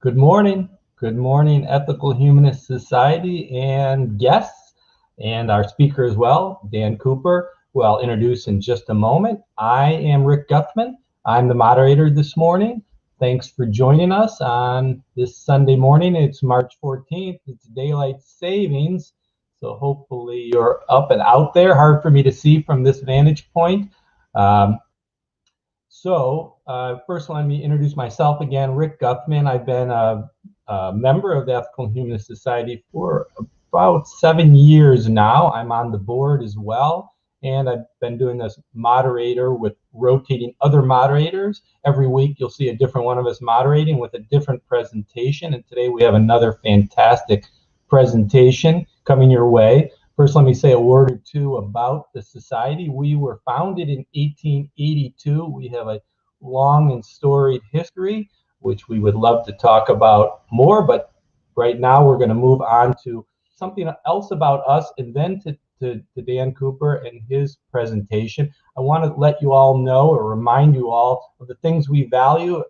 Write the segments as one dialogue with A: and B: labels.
A: Good morning. Good morning, Ethical Humanist Society and guests, and our speaker as well, Dan Cooper, who I'll introduce in just a moment. I am Rick Guthman. I'm the moderator this morning. Thanks for joining us on this Sunday morning. It's March 14th. It's daylight savings, so hopefully you're up and out there. Hard for me to see from this vantage point. First let me introduce myself again, Rick Guthman. I've been a member of the Ethical Humanist Society for about 7 years now. I'm on the board as well, and I've been doing this moderator with rotating other moderators. Every week you'll see a different one of us moderating with a different presentation, and today we have another fantastic presentation coming your way. First, let me say a word or two about the society. We were founded in 1882. We have a long and storied history, which we would love to talk about more, but right now we're going to move on to something else about us and then to Dan Cooper and his presentation. I want to let you all know or remind you all of the things we value.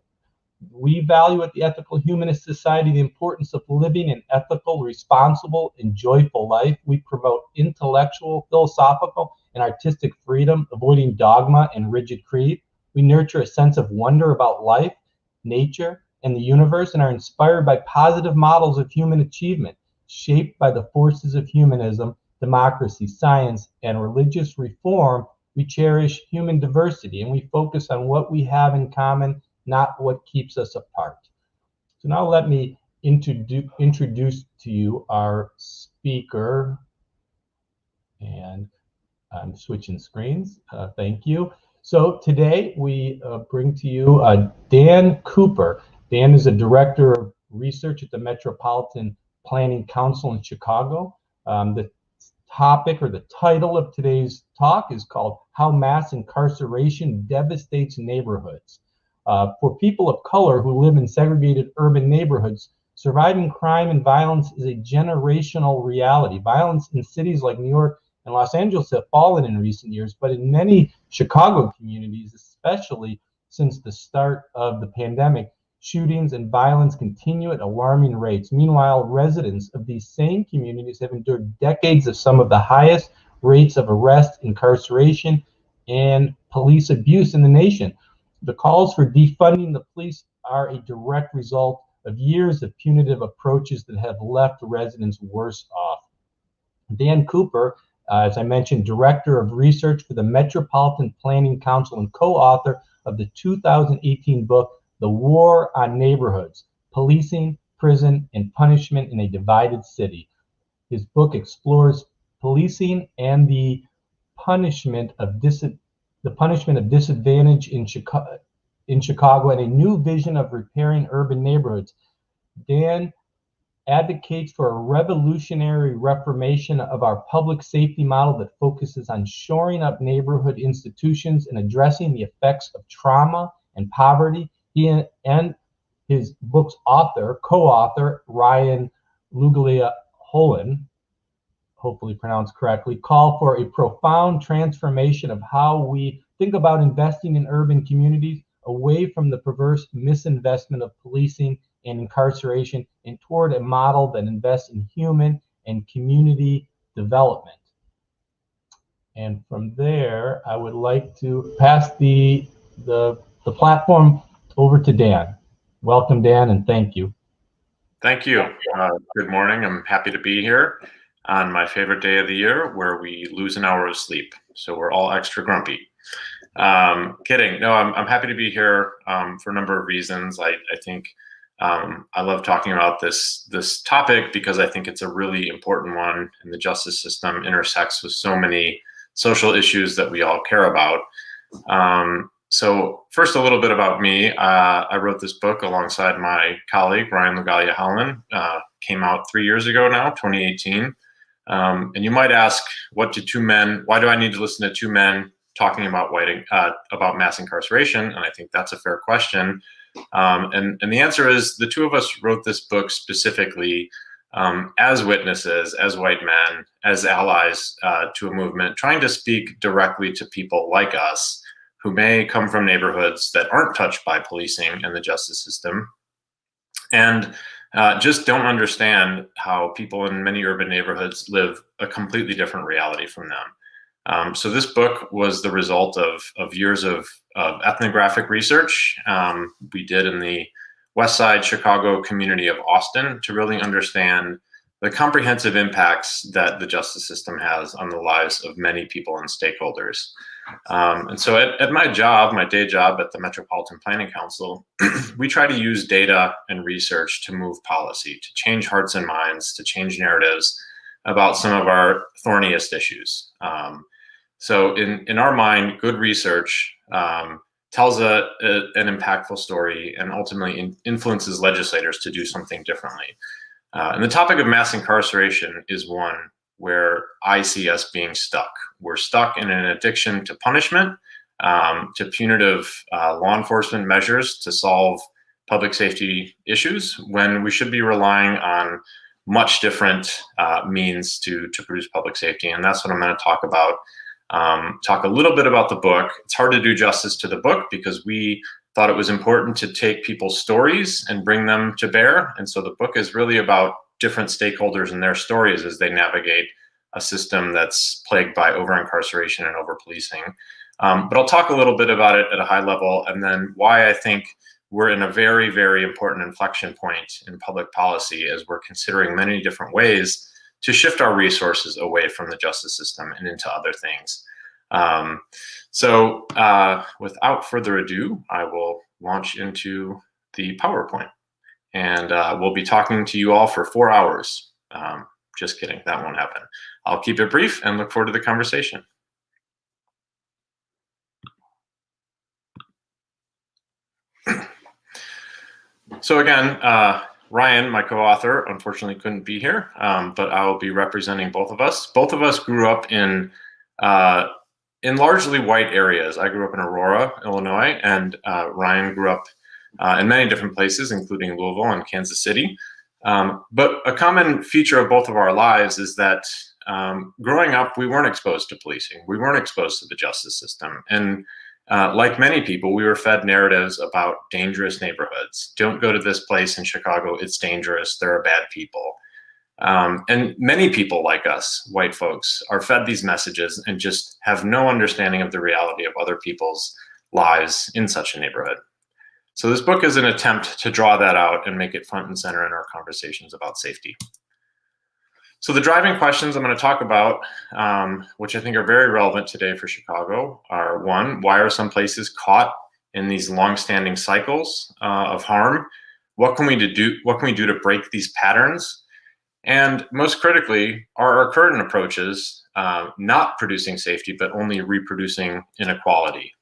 A: We value at the Ethical Humanist Society the importance of living an ethical, responsible, and joyful life. We promote intellectual, philosophical, and artistic freedom, avoiding dogma and rigid creed. We nurture a sense of wonder about life, nature, and the universe, and are inspired by positive models of human achievement, shaped by the forces of humanism, democracy, science, and religious reform. We cherish human diversity, and we focus on what we have in common, not what keeps us apart. So now let me introduce to you our speaker, and I'm switching screens. Thank you. So today we bring to you Dan Cooper. Dan is a director of research at the Metropolitan Planning Council in Chicago. The topic or the title of today's talk is called How Mass Incarceration Devastates Neighborhoods. For people of color who live in segregated urban neighborhoods, surviving crime and violence is a generational reality. Violence in cities like New York and Los Angeles have fallen in recent years, but in many Chicago communities, especially since the start of the pandemic, shootings and violence continue at alarming rates. Meanwhile, residents of these same communities have endured decades of some of the highest rates of arrest, incarceration, and police abuse in the nation. The calls for defunding the police are a direct result of years of punitive approaches that have left residents worse off. Dan Cooper, as I mentioned, Director of Research for the Metropolitan Planning Council and co-author of the 2018 book, The War on Neighborhoods, Policing, Prison, and Punishment in a Divided City. His book explores policing and the punishment of disadvantage in Chicago and a new vision of repairing urban neighborhoods. Dan advocates for a revolutionary reformation of our public safety model that focuses on shoring up neighborhood institutions and addressing the effects of trauma and poverty. He and his book's co-author, Ryan Lugalia-Hollon, hopefully pronounced correctly, call for a profound transformation of how we think about investing in urban communities, away from the perverse misinvestment of policing and incarceration and toward a model that invests in human and community development. And from there, I would like to pass the platform over to Dan. Welcome, Dan, and thank you.
B: Thank you. Good morning. I'm happy to be here on my favorite day of the year, where we lose an hour of sleep. So we're all extra grumpy. Kidding. No, I'm happy to be here for a number of reasons. I think I love talking about this topic because I think it's a really important one, and the justice system intersects with so many social issues that we all care about. So first, a little bit about me. I wrote this book alongside my colleague, Ryan Lugalia-Hollon. Came out 3 years ago now, 2018. And you might ask, why do I need to listen to two men talking about mass incarceration? And I think that's a fair question. And the answer is, the two of us wrote this book specifically as witnesses, as white men, as allies to a movement, trying to speak directly to people like us who may come from neighborhoods that aren't touched by policing and the justice system, and just don't understand how people in many urban neighborhoods live a completely different reality from them. So this book was the result of years of ethnographic research we did in the West Side Chicago community of Austin to really understand the comprehensive impacts that the justice system has on the lives of many people and stakeholders. And so at my job, my day job at the Metropolitan Planning Council, we try to use data and research to move policy, to change hearts and minds, to change narratives about some of our thorniest issues. So in our mind, good research tells an impactful story and ultimately influences legislators to do something differently. And the topic of mass incarceration is one where I see us being stuck. We're stuck in an addiction to punishment, to punitive law enforcement measures to solve public safety issues, when we should be relying on much different means to produce public safety. And that's what I'm going to talk about. Talk a little bit about the book. It's hard to do justice to the book because we thought it was important to take people's stories and bring them to bear. And so the book is really about different stakeholders and their stories as they navigate a system that's plagued by over-incarceration and over-policing. But I'll talk a little bit about it at a high level, and then why I think we're in a very, very important inflection point in public policy as we're considering many different ways to shift our resources away from the justice system and into other things. So without further ado, I will launch into the PowerPoint. And we'll be talking to you all for 4 hours. Just kidding, that won't happen. I'll keep it brief and look forward to the conversation. So again, Ryan, my co-author, unfortunately couldn't be here, but I will be representing both of us. Both of us grew up in largely white areas. I grew up in Aurora, Illinois, and Ryan grew up in many different places, including Louisville and Kansas City. But a common feature of both of our lives is that growing up, we weren't exposed to policing. We weren't exposed to the justice system. And like many people, we were fed narratives about dangerous neighborhoods. Don't go to this place in Chicago, it's dangerous, there are bad people. And many people like us, white folks, are fed these messages and just have no understanding of the reality of other people's lives in such a neighborhood. So this book is an attempt to draw that out and make it front and center in our conversations about safety. So the driving questions I'm going to talk about, which I think are very relevant today for Chicago, are one, why are some places caught in these long-standing cycles of harm? What can we do to break these patterns? And most critically, are our current approaches not producing safety, but only reproducing inequality?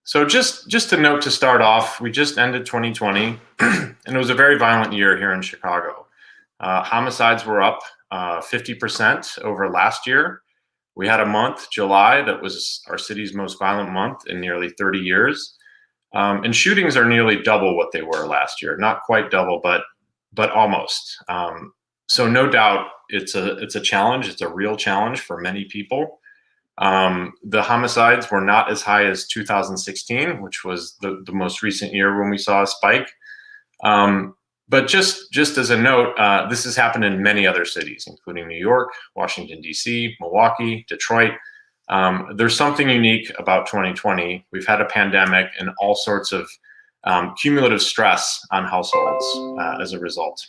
B: So just a note to start off, we just ended 2020, and it was a very violent year here in Chicago. Homicides were up 50% over last year. We had a month, July, that was our city's most violent month in nearly 30 years. And shootings are nearly double what they were last year. Not quite double, but almost. So no doubt it's a challenge. It's a real challenge for many people. The homicides were not as high as 2016, which was the most recent year when we saw a spike. But just as a note, this has happened in many other cities, including New York, Washington, D.C., Milwaukee, Detroit. There's something unique about 2020. We've had a pandemic and all sorts of cumulative stress on households as a result.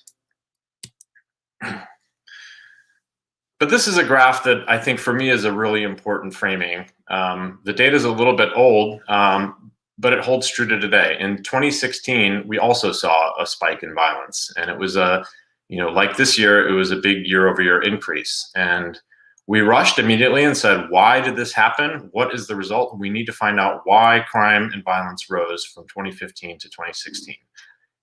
B: But this is a graph that I think for me is a really important framing. The data is a little bit old, but it holds true to today. In 2016, we also saw a spike in violence, and it was like this year, it was a big year-over-year increase. And we rushed immediately and said, why did this happen? What is the result? We need to find out why crime and violence rose from 2015 to 2016.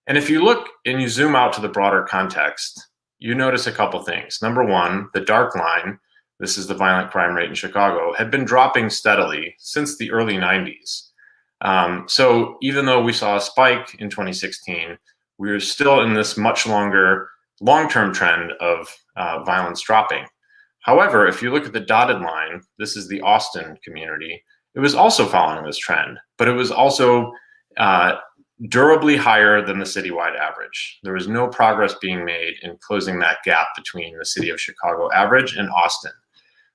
B: And if you look and you zoom out to the broader context, you notice a couple things. Number one, the dark line, this is the violent crime rate in Chicago, had been dropping steadily since the early 90s. So even though we saw a spike in 2016, we were still in this much longer, long-term trend of violence dropping. However, if you look at the dotted line, this is the Austin community, it was also following this trend, but it was also durably higher than the citywide average. There was no progress being made in closing that gap between the city of Chicago average and Austin.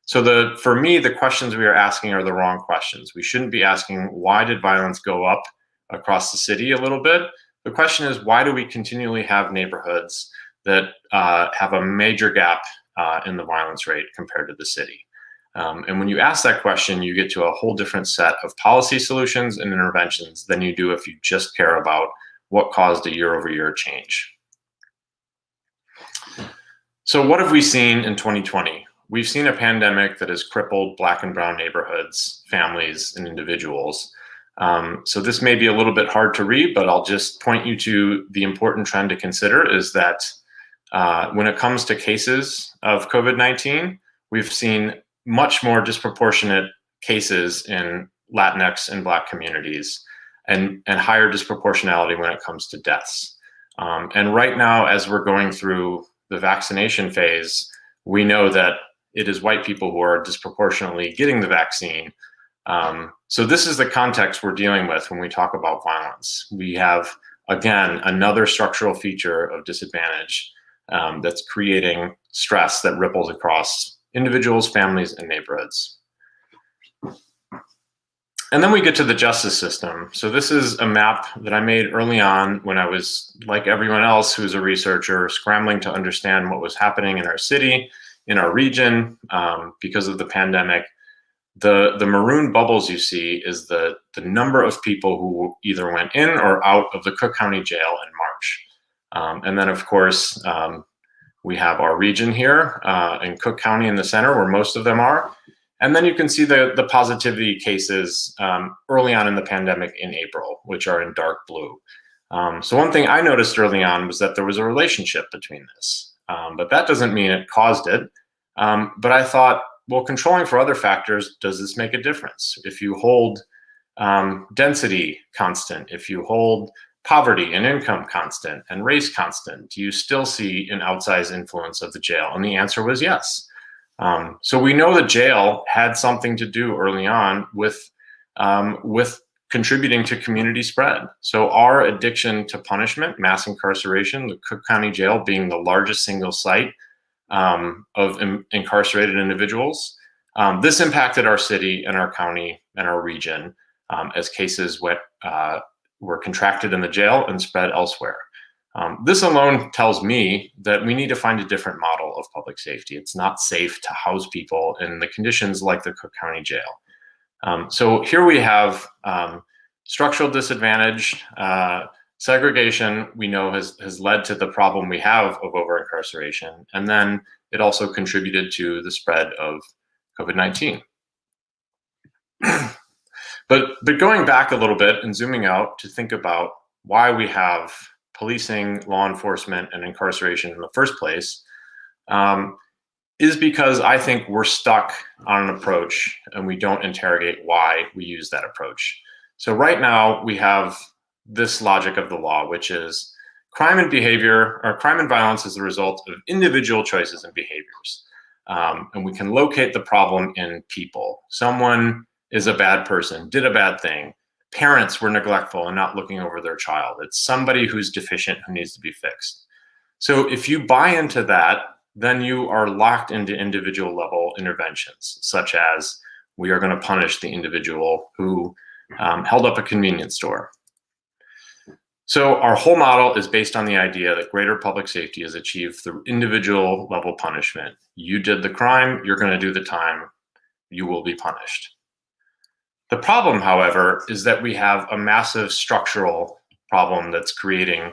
B: So for me, the questions we are asking are the wrong questions. We shouldn't be asking, why did violence go up across the city a little bit? The question is, why do we continually have neighborhoods that have a major gap in the violence rate compared to the city? And when you ask that question, you get to a whole different set of policy solutions and interventions than you do if you just care about what caused a year-over-year change. So what have we seen in 2020? We've seen a pandemic that has crippled Black and brown neighborhoods, families, and individuals. So this may be a little bit hard to read, but I'll just point you to the important trend to consider is that when it comes to cases of COVID-19, we've seen much more disproportionate cases in Latinx and Black communities and higher disproportionality when it comes to deaths. And right now, as we're going through the vaccination phase, we know that it is white people who are disproportionately getting the vaccine. So this is the context we're dealing with when we talk about violence. We have, again, another structural feature of disadvantage that's creating stress that ripples across individuals, families, and neighborhoods. And then we get to the justice system. So this is a map that I made early on when I was, like everyone else who's a researcher, scrambling to understand what was happening in our city, in our region, because of the pandemic. The maroon bubbles you see is the number of people who either went in or out of the Cook County Jail in March. And then, of course, we have our region here in Cook County in the center where most of them are. And then you can see the positivity cases early on in the pandemic in April, which are in dark blue. So one thing I noticed early on was that there was a relationship between this, but that doesn't mean it caused it. But I thought, well, controlling for other factors, does this make a difference? If you hold density constant, if you hold poverty and income constant and race constant, do you still see an outsized influence of the jail? And the answer was yes. So we know the jail had something to do early on with contributing to community spread. So our addiction to punishment, mass incarceration, the Cook County Jail being the largest single site of incarcerated individuals, this impacted our city and our county and our region as cases were contracted in the jail and spread elsewhere. This alone tells me that we need to find a different model of public safety. It's not safe to house people in the conditions like the Cook County Jail. So here we have structural disadvantage, segregation, we know has led to the problem we have of over-incarceration, and then it also contributed to the spread of COVID-19. But going back a little bit and zooming out to think about why we have policing, law enforcement, and incarceration in the first place, is because I think we're stuck on an approach and we don't interrogate why we use that approach. So right now we have this logic of the law, which is crime and behavior, or crime and violence is the result of individual choices and behaviors. And we can locate the problem in people. Someone is a bad person, did a bad thing. Parents were neglectful and not looking over their child. It's somebody who's deficient who needs to be fixed. So if you buy into that, then you are locked into individual level interventions, such as we are going to punish the individual who held up a convenience store. So our whole model is based on the idea that greater public safety is achieved through individual level punishment. You did the crime, you're going to do the time, you will be punished. The problem, however, is that we have a massive structural problem that's creating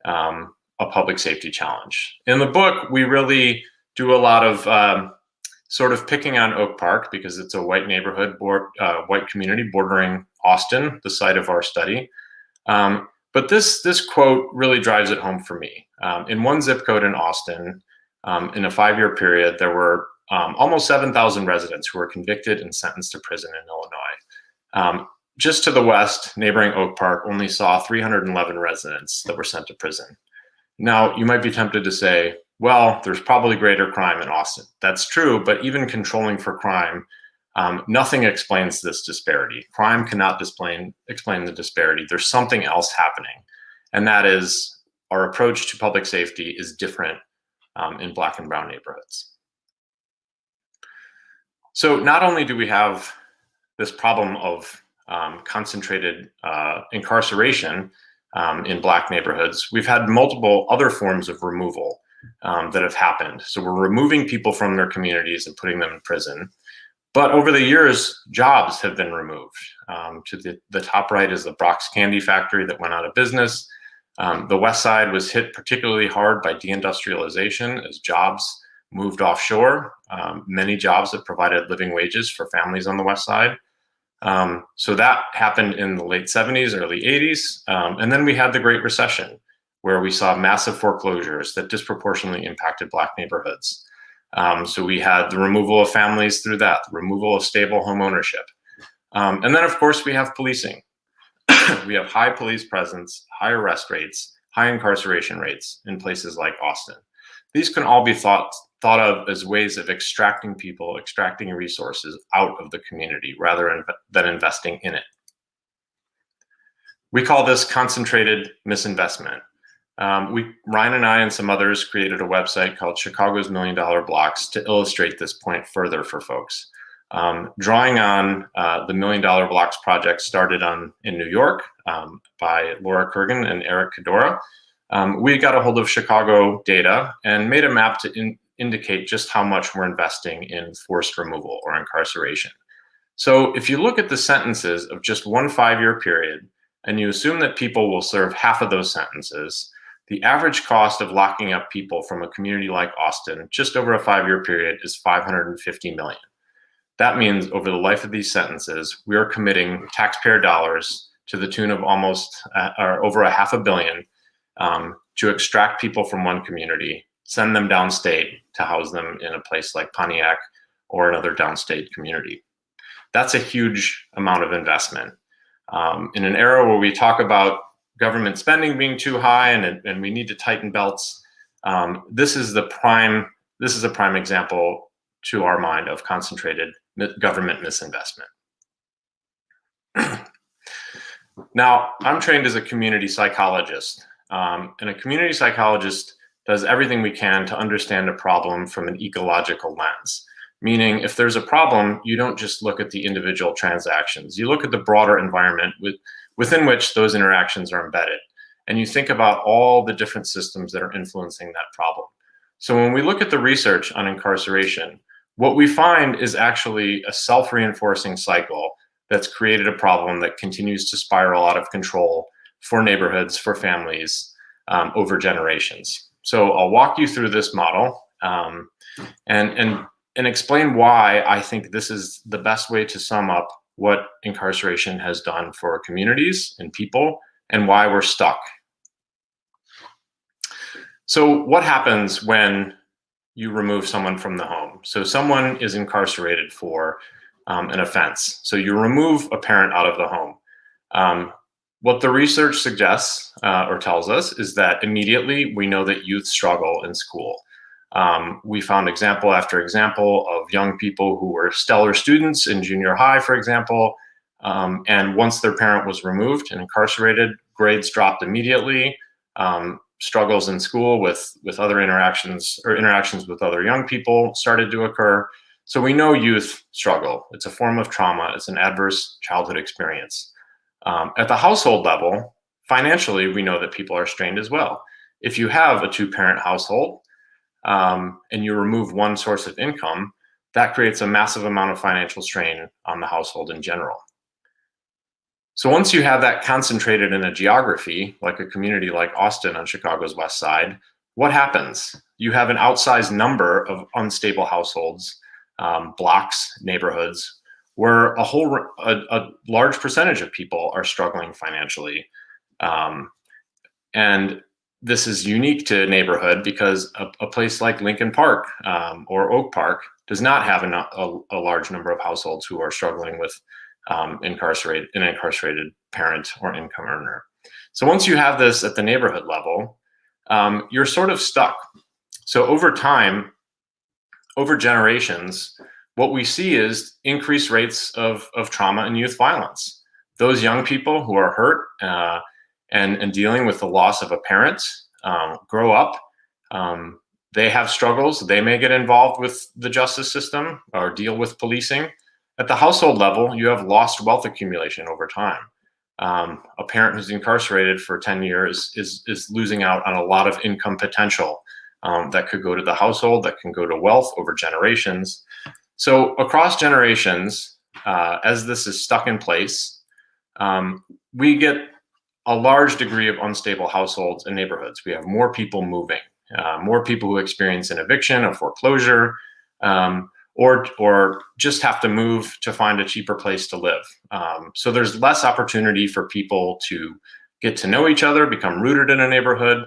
B: a public safety challenge. In the book, we really do a lot of sort of picking on Oak Park because it's a white neighborhood, white community bordering Austin, the site of our study. But this quote really drives it home for me. In one zip code in Austin, in a 5-year period, there were almost 7,000 residents who were convicted and sentenced to prison in Illinois. Just to the west, neighboring Oak Park only saw 311 residents that were sent to prison. Now, you might be tempted to say, well, there's probably greater crime in Austin. That's true, but even controlling for crime Nothing explains this disparity. Crime cannot explain the disparity. There's something else happening, and that is our approach to public safety is different in Black and brown neighborhoods. So not only do we have this problem of concentrated incarceration in Black neighborhoods, we've had multiple other forms of removal that have happened. So we're removing people from their communities and putting them in prison. But over the years, jobs have been removed. To the top right is the Brock's Candy Factory that went out of business. The West Side was hit particularly hard by deindustrialization as jobs moved offshore. Many jobs that provided living wages for families on the West Side. So that happened in the late 70s, early 80s. And then we had the Great Recession, where we saw massive foreclosures that disproportionately impacted Black neighborhoods. So we had the removal of families through that, the removal of stable home ownership. And then, of course, we have policing. We have high police presence, high arrest rates, high incarceration rates in places like Austin. These can all be thought of as ways of extracting people, extracting resources out of the community rather than investing in it. We call this concentrated misinvestment. Ryan and I and some others created a website called Chicago's $1 Million Blocks to illustrate this point further for folks. Drawing on the $1 Million Blocks project started in New York by Laura Kurgan and Eric Cadora, we got a hold of Chicago data and made a map to indicate just how much we're investing in forced removal or incarceration. So if you look at the sentences of just one 5-year period, and you assume that people will serve half of those sentences, the average cost of locking up people from a community like Austin, just over a 5-year period, is $550 million. That means over the life of these sentences, we are committing taxpayer dollars to the tune of almost or over $500 million to extract people from one community, send them downstate to house them in a place like Pontiac or another downstate community. That's a huge amount of investment. In an era where we talk about government spending being too high and we need to tighten belts, this is a prime example to our mind of concentrated government misinvestment. Now, I'm trained as a community psychologist, and a community psychologist does everything we can to understand a problem from an ecological lens. Meaning, if there's a problem, you don't just look at the individual transactions. You look at the broader environment within which those interactions are embedded. And you think about all the different systems that are influencing that problem. So when we look at the research on incarceration, what we find is actually a self-reinforcing cycle that's created a problem that continues to spiral out of control for neighborhoods, for families, over generations. So I'll walk you through this model and explain why I think this is the best way to sum up what incarceration has done for communities and people and why we're stuck. So what happens when you remove someone from the home? So someone is incarcerated for an offense. So you remove a parent out of the home. What the research suggests or tells us is that immediately we know that youth struggle in school. We found example after example of young people who were stellar students in junior high, for example, and once their parent was removed and incarcerated, grades dropped immediately. Struggles in school with other interactions with other young people started to occur. So we know youth struggle. It's a form of trauma. It's an adverse childhood experience. At the household level, financially, we know that people are strained as well. If you have a 2-parent household, and you remove one source of income, that creates a massive amount of financial strain on the household in general. So once you have that concentrated in a geography, like a community like Austin on Chicago's West Side, what happens? You have an outsized number of unstable households, blocks, neighborhoods, where a large percentage of people are struggling financially. And this is unique to a neighborhood because a place like Lincoln Park or Oak Park does not have a large number of households who are struggling with an incarcerated parent or income earner. So once you have this at the neighborhood level, you're sort of stuck. So over time, over generations, what we see is increased rates of trauma and youth violence. Those young people who are hurt and dealing with the loss of a parent grow up. They have struggles. They may get involved with the justice system or deal with policing. At the household level, you have lost wealth accumulation over time. A parent who's incarcerated for 10 years is losing out on a lot of income potential that could go to the household, that can go to wealth over generations. So across generations, as this is stuck in place, we get a large degree of unstable households and neighborhoods. We have more people moving, more people who experience an eviction, a foreclosure, or just have to move to find a cheaper place to live. So there's less opportunity for people to get to know each other, become rooted in a neighborhood,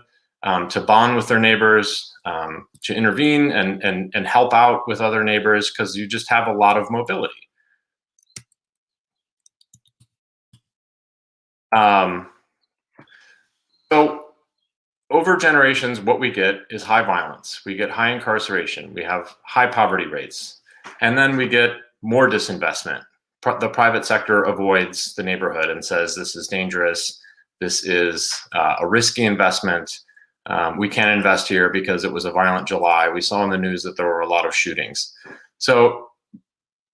B: to bond with their neighbors, to intervene and help out with other neighbors, because you just have a lot of mobility. So over generations, what we get is high violence. We get high incarceration. We have high poverty rates. And then we get more disinvestment. The private sector avoids the neighborhood and says, this is dangerous. This is a risky investment. We can't invest here because it was a violent July. We saw in the news that there were a lot of shootings. So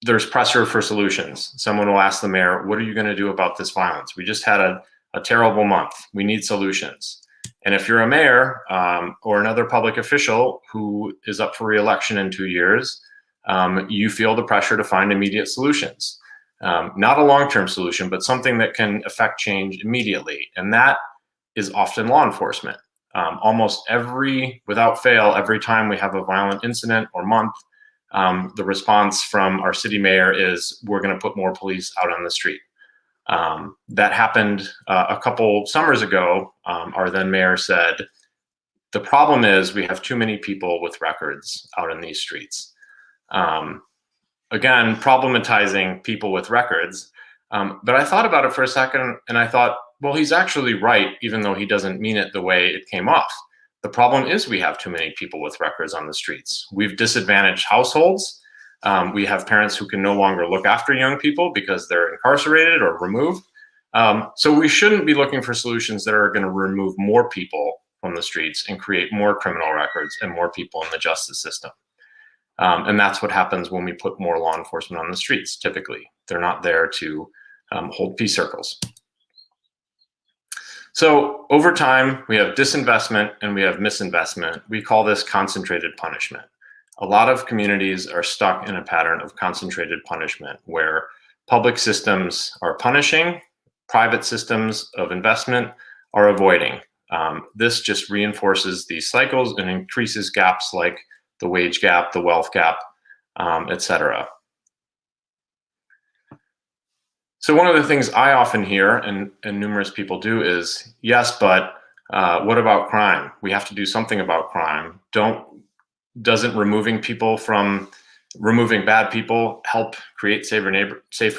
B: there's pressure for solutions. Someone will ask the mayor, what are you going to do about this violence? We just had a terrible month. We need solutions. And if you're a mayor or another public official who is up for re-election in 2 years, you feel the pressure to find immediate solutions. Not a long-term solution, but something that can affect change immediately. And that is often law enforcement. Almost without fail, every time we have a violent incident or month, the response from our city mayor is, we're going to put more police out on the street. That happened a couple summers ago. Our then mayor said, the problem is we have too many people with records out in these streets. Again, problematizing people with records. But I thought about it for a second and I thought, well, he's actually right, even though he doesn't mean it the way it came off. The problem is we have too many people with records on the streets. We've disadvantaged households. We have parents who can no longer look after young people because they're incarcerated or removed. So we shouldn't be looking for solutions that are going to remove more people from the streets and create more criminal records and more people in the justice system. And that's what happens when we put more law enforcement on the streets, typically. They're not there to hold peace circles. So over time, we have disinvestment and we have misinvestment. We call this concentrated punishment. A lot of communities are stuck in a pattern of concentrated punishment where public systems are punishing, private systems of investment are avoiding. This just reinforces these cycles and increases gaps like the wage gap, the wealth gap, etc. So one of the things I often hear, and numerous people do, is, yes, but what about crime? We have to do something about crime. Doesn't removing bad people help create safer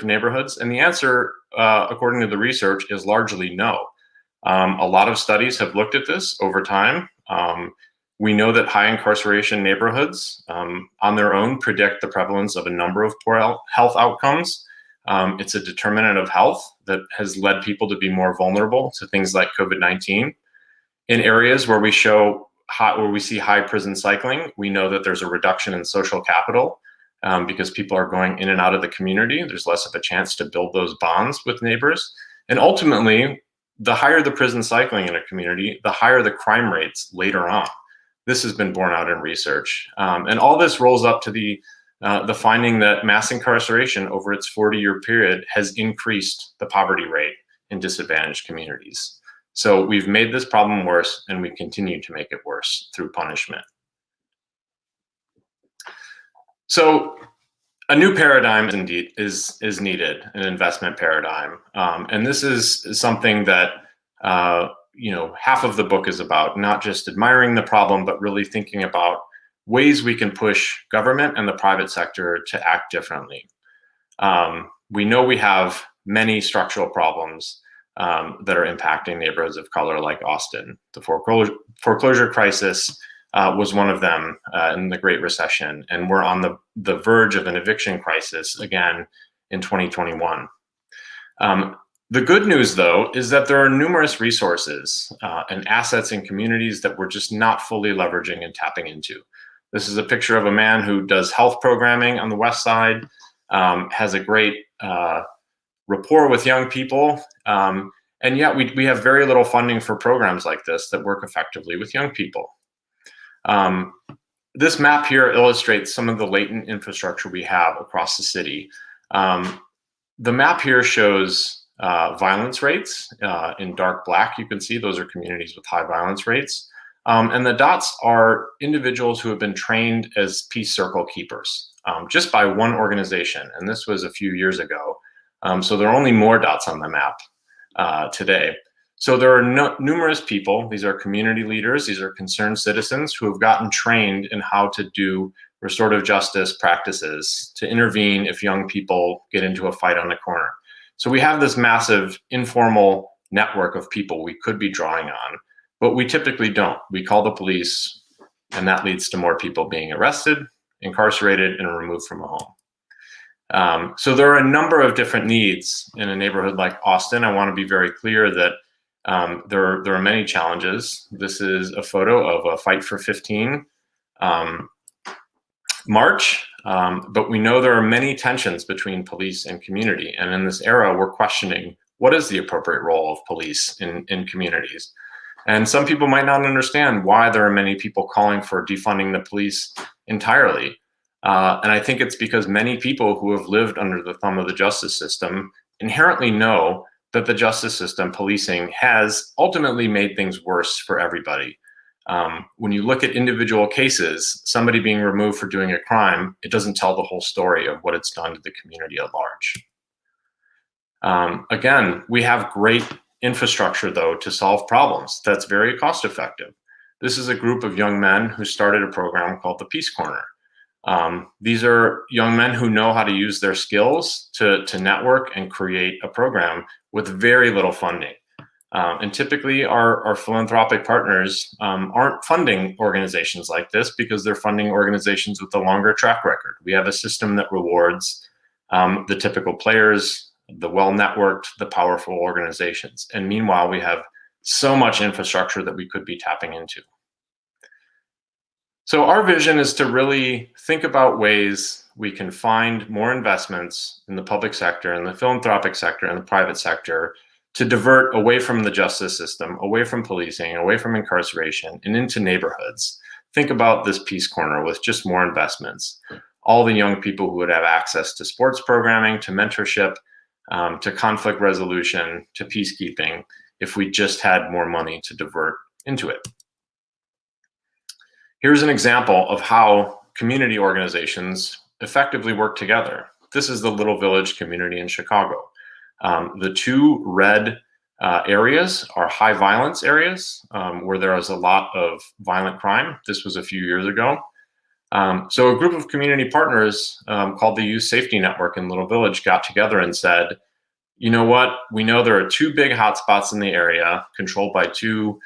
B: neighborhoods? And the answer, according to the research, is largely no. A lot of studies have looked at this over time. We know that high incarceration neighborhoods on their own predict the prevalence of a number of poor health outcomes. It's a determinant of health that has led people to be more vulnerable to things like COVID-19. In areas where we see high prison cycling, we know that there's a reduction in social capital because people are going in and out of the community. There's less of a chance to build those bonds with neighbors. And ultimately, the higher the prison cycling in a community, the higher the crime rates later on. This has been borne out in research. And all this rolls up to the finding that mass incarceration over its 40-year period has increased the poverty rate in disadvantaged communities. So we've made this problem worse, and we continue to make it worse through punishment. So a new paradigm indeed is needed, an investment paradigm. And this is something that half of the book is about, not just admiring the problem, but really thinking about ways we can push government and the private sector to act differently. We know we have many structural problems that are impacting neighborhoods of color like Austin. The foreclosure crisis, was one of them in the Great Recession, and we're on the verge of an eviction crisis again in 2021. The good news, though, is that there are numerous resources and assets in communities that we're just not fully leveraging and tapping into. This is a picture of a man who does health programming on the West Side, has a great rapport with young people, and yet we have very little funding for programs like this that work effectively with young people. This map here illustrates some of the latent infrastructure we have across the city. The map here shows violence rates in dark black. You can see those are communities with high violence rates. And the dots are individuals who have been trained as peace circle keepers just by one organization. And this was a few years ago. So there are only more dots on the map today. So there are numerous people. These are community leaders. These are concerned citizens who have gotten trained in how to do restorative justice practices to intervene if young people get into a fight on the corner. So we have this massive informal network of people we could be drawing on, but we typically don't. We call the police, and that leads to more people being arrested, incarcerated, and removed from a home. So there are a number of different needs in a neighborhood like Austin. I want to be very clear that there are many challenges. This is a photo of a Fight for 15 march, but we know there are many tensions between police and community. And in this era, we're questioning what is the appropriate role of police in communities. And some people might not understand why there are many people calling for defunding the police entirely. And I think it's because many people who have lived under the thumb of the justice system inherently know that the justice system, policing, has ultimately made things worse for everybody. When you look at individual cases, somebody being removed for doing a crime, it doesn't tell the whole story of what it's done to the community at large. Again, we have great infrastructure, though, to solve problems that's very cost effective. This is a group of young men who started a program called the Peace Corner. These are young men who know how to use their skills to network and create a program with very little funding. And typically our philanthropic partners aren't funding organizations like this because they're funding organizations with a longer track record. We have a system that rewards the typical players, the well-networked, the powerful organizations. And meanwhile, we have so much infrastructure that we could be tapping into. So our vision is to really think about ways we can find more investments in the public sector, in the philanthropic sector, and the private sector to divert away from the justice system, away from policing, away from incarceration, and into neighborhoods. Think about this Peace Corner with just more investments. All the young people who would have access to sports programming, to mentorship, to conflict resolution, to peacekeeping, if we just had more money to divert into it. Here's an example of how community organizations effectively work together. This is the Little Village community in Chicago. The two red areas are high violence areas where there is a lot of violent crime. This was a few years ago. So a group of community partners called the Youth Safety Network in Little Village got together and said, you know what, we know there are two big hotspots in the area controlled by two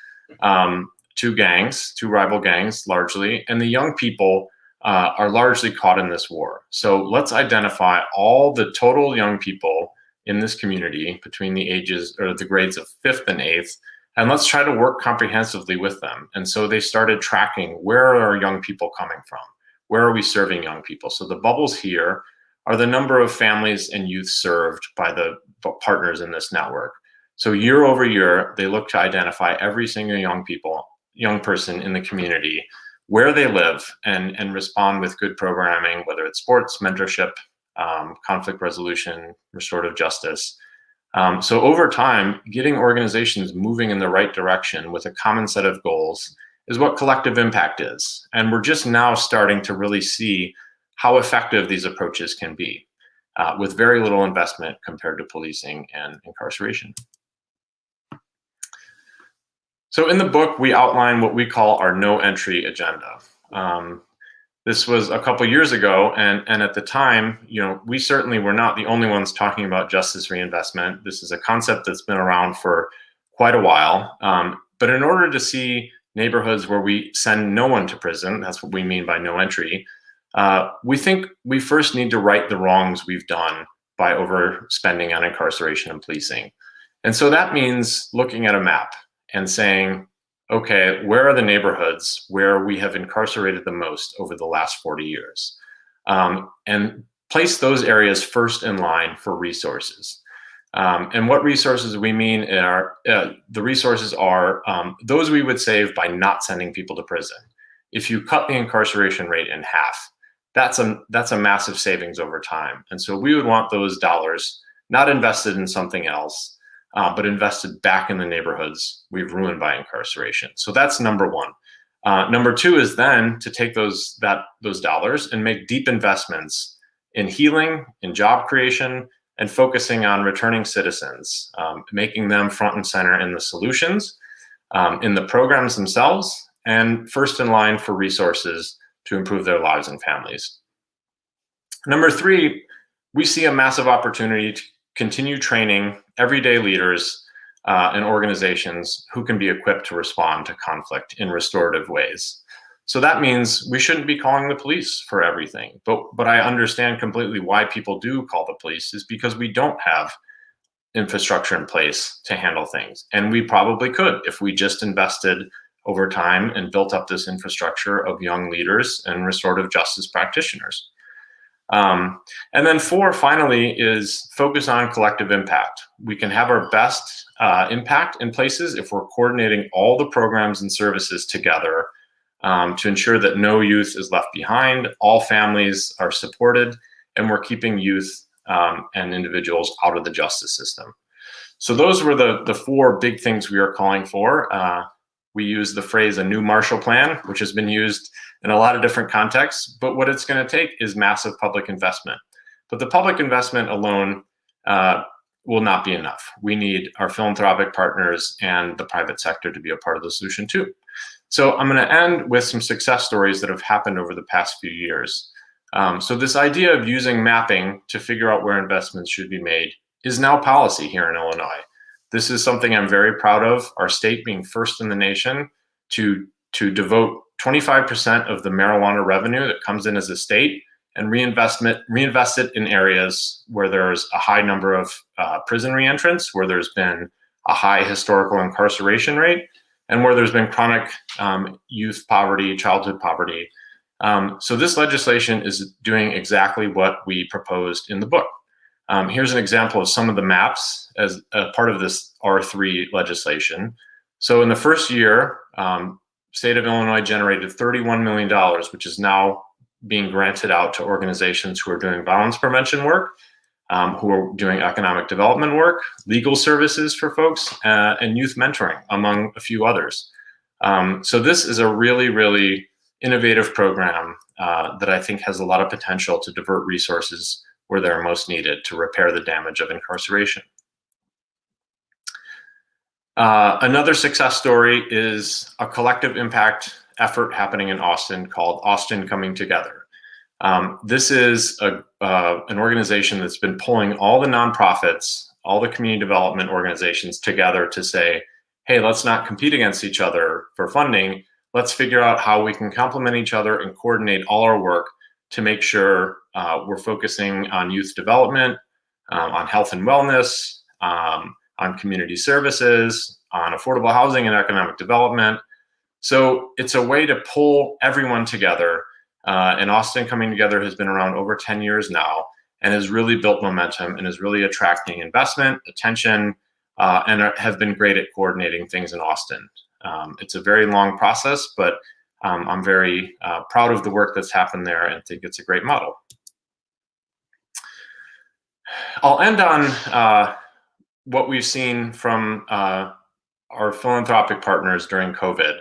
B: gangs, two rival gangs largely, and the young people are largely caught in this war. So let's identify all the total young people in this community between the ages or the grades of 5th and 8th, and let's try to work comprehensively with them. And so they started tracking, where are our young people coming from? Where are we serving young people? So the bubbles here are the number of families and youth served by the partners in this network. So year over year, they look to identify every single young person in the community, where they live, and respond with good programming, whether it's sports, mentorship, conflict resolution, restorative justice. So over time, getting organizations moving in the right direction with a common set of goals is what collective impact is. And we're just now starting to really see how effective these approaches can be with very little investment compared to policing and incarceration. So in the book, we outline what we call our no entry agenda. This was a couple years ago, and at the time, we certainly were not the only ones talking about justice reinvestment. This is a concept that's been around for quite a while. But in order to see neighborhoods where we send no one to prison. That's what we mean by no entry. We think we first need to right the wrongs we've done by overspending on incarceration and policing. And so that means looking at a map and saying, okay, where are the neighborhoods where we have incarcerated the most over the last 40 years? And place those areas first in line for resources. And what resources we mean are, the resources are those we would save by not sending people to prison. If you cut the incarceration rate in half, that's a massive savings over time. And so we would want those dollars not invested in something else, but invested back in the neighborhoods we've ruined by incarceration. So that's number one. Number two is then to take those dollars and make deep investments in healing, in job creation, and focusing on returning citizens, making them front and center in the solutions, in the programs themselves, and first in line for resources to improve their lives and families. Number three, we see a massive opportunity to continue training everyday leaders and organizations who can be equipped to respond to conflict in restorative ways. So that means we shouldn't be calling the police for everything. But I understand completely why people do call the police, is because we don't have infrastructure in place to handle things. And we probably could if we just invested over time and built up this infrastructure of young leaders and restorative justice practitioners. And then four, finally, is focus on collective impact. We can have our best impact in places if we're coordinating all the programs and services together to ensure that no youth is left behind, all families are supported, and we're keeping youth and individuals out of the justice system. So those were the four big things we are calling for. We use the phrase a new Marshall Plan, which has been used in a lot of different contexts, but what it's going to take is massive public investment. But the public investment alone will not be enough. We need our philanthropic partners and the private sector to be a part of the solution too. So I'm going to end with some success stories that have happened over the past few years. So this idea of using mapping to figure out where investments should be made is now policy here in Illinois. This is something I'm very proud of, our state being first in the nation to devote 25% of the marijuana revenue that comes in as a state and reinvest it in areas where there's a high number of prison reentrants, where there's been a high historical incarceration rate, and where there's been chronic youth poverty, childhood poverty. So this legislation is doing exactly what we proposed in the book. Here's an example of some of the maps as a part of this R3 legislation. So in the first year, state of Illinois generated $31 million, which is now being granted out to organizations who are doing violence prevention work, who are doing economic development work, legal services for folks, and youth mentoring, among a few others. So this is a really, really innovative program that I think has a lot of potential to divert resources where they're most needed to repair the damage of incarceration. Another success story is a collective impact effort happening in Austin called Austin Coming Together. This is an organization that's been pulling all the nonprofits, all the community development organizations together to say, hey, let's not compete against each other for funding. Let's figure out how we can complement each other and coordinate all our work to make sure we're focusing on youth development, on health and wellness, on community services, on affordable housing and economic development. So it's a way to pull everyone together. And Austin Coming Together has been around over 10 years now and has really built momentum and is really attracting investment, attention, and have been great at coordinating things in Austin. It's a very long process, but I'm very proud of the work that's happened there and think it's a great model. I'll end on what we've seen from our philanthropic partners during COVID.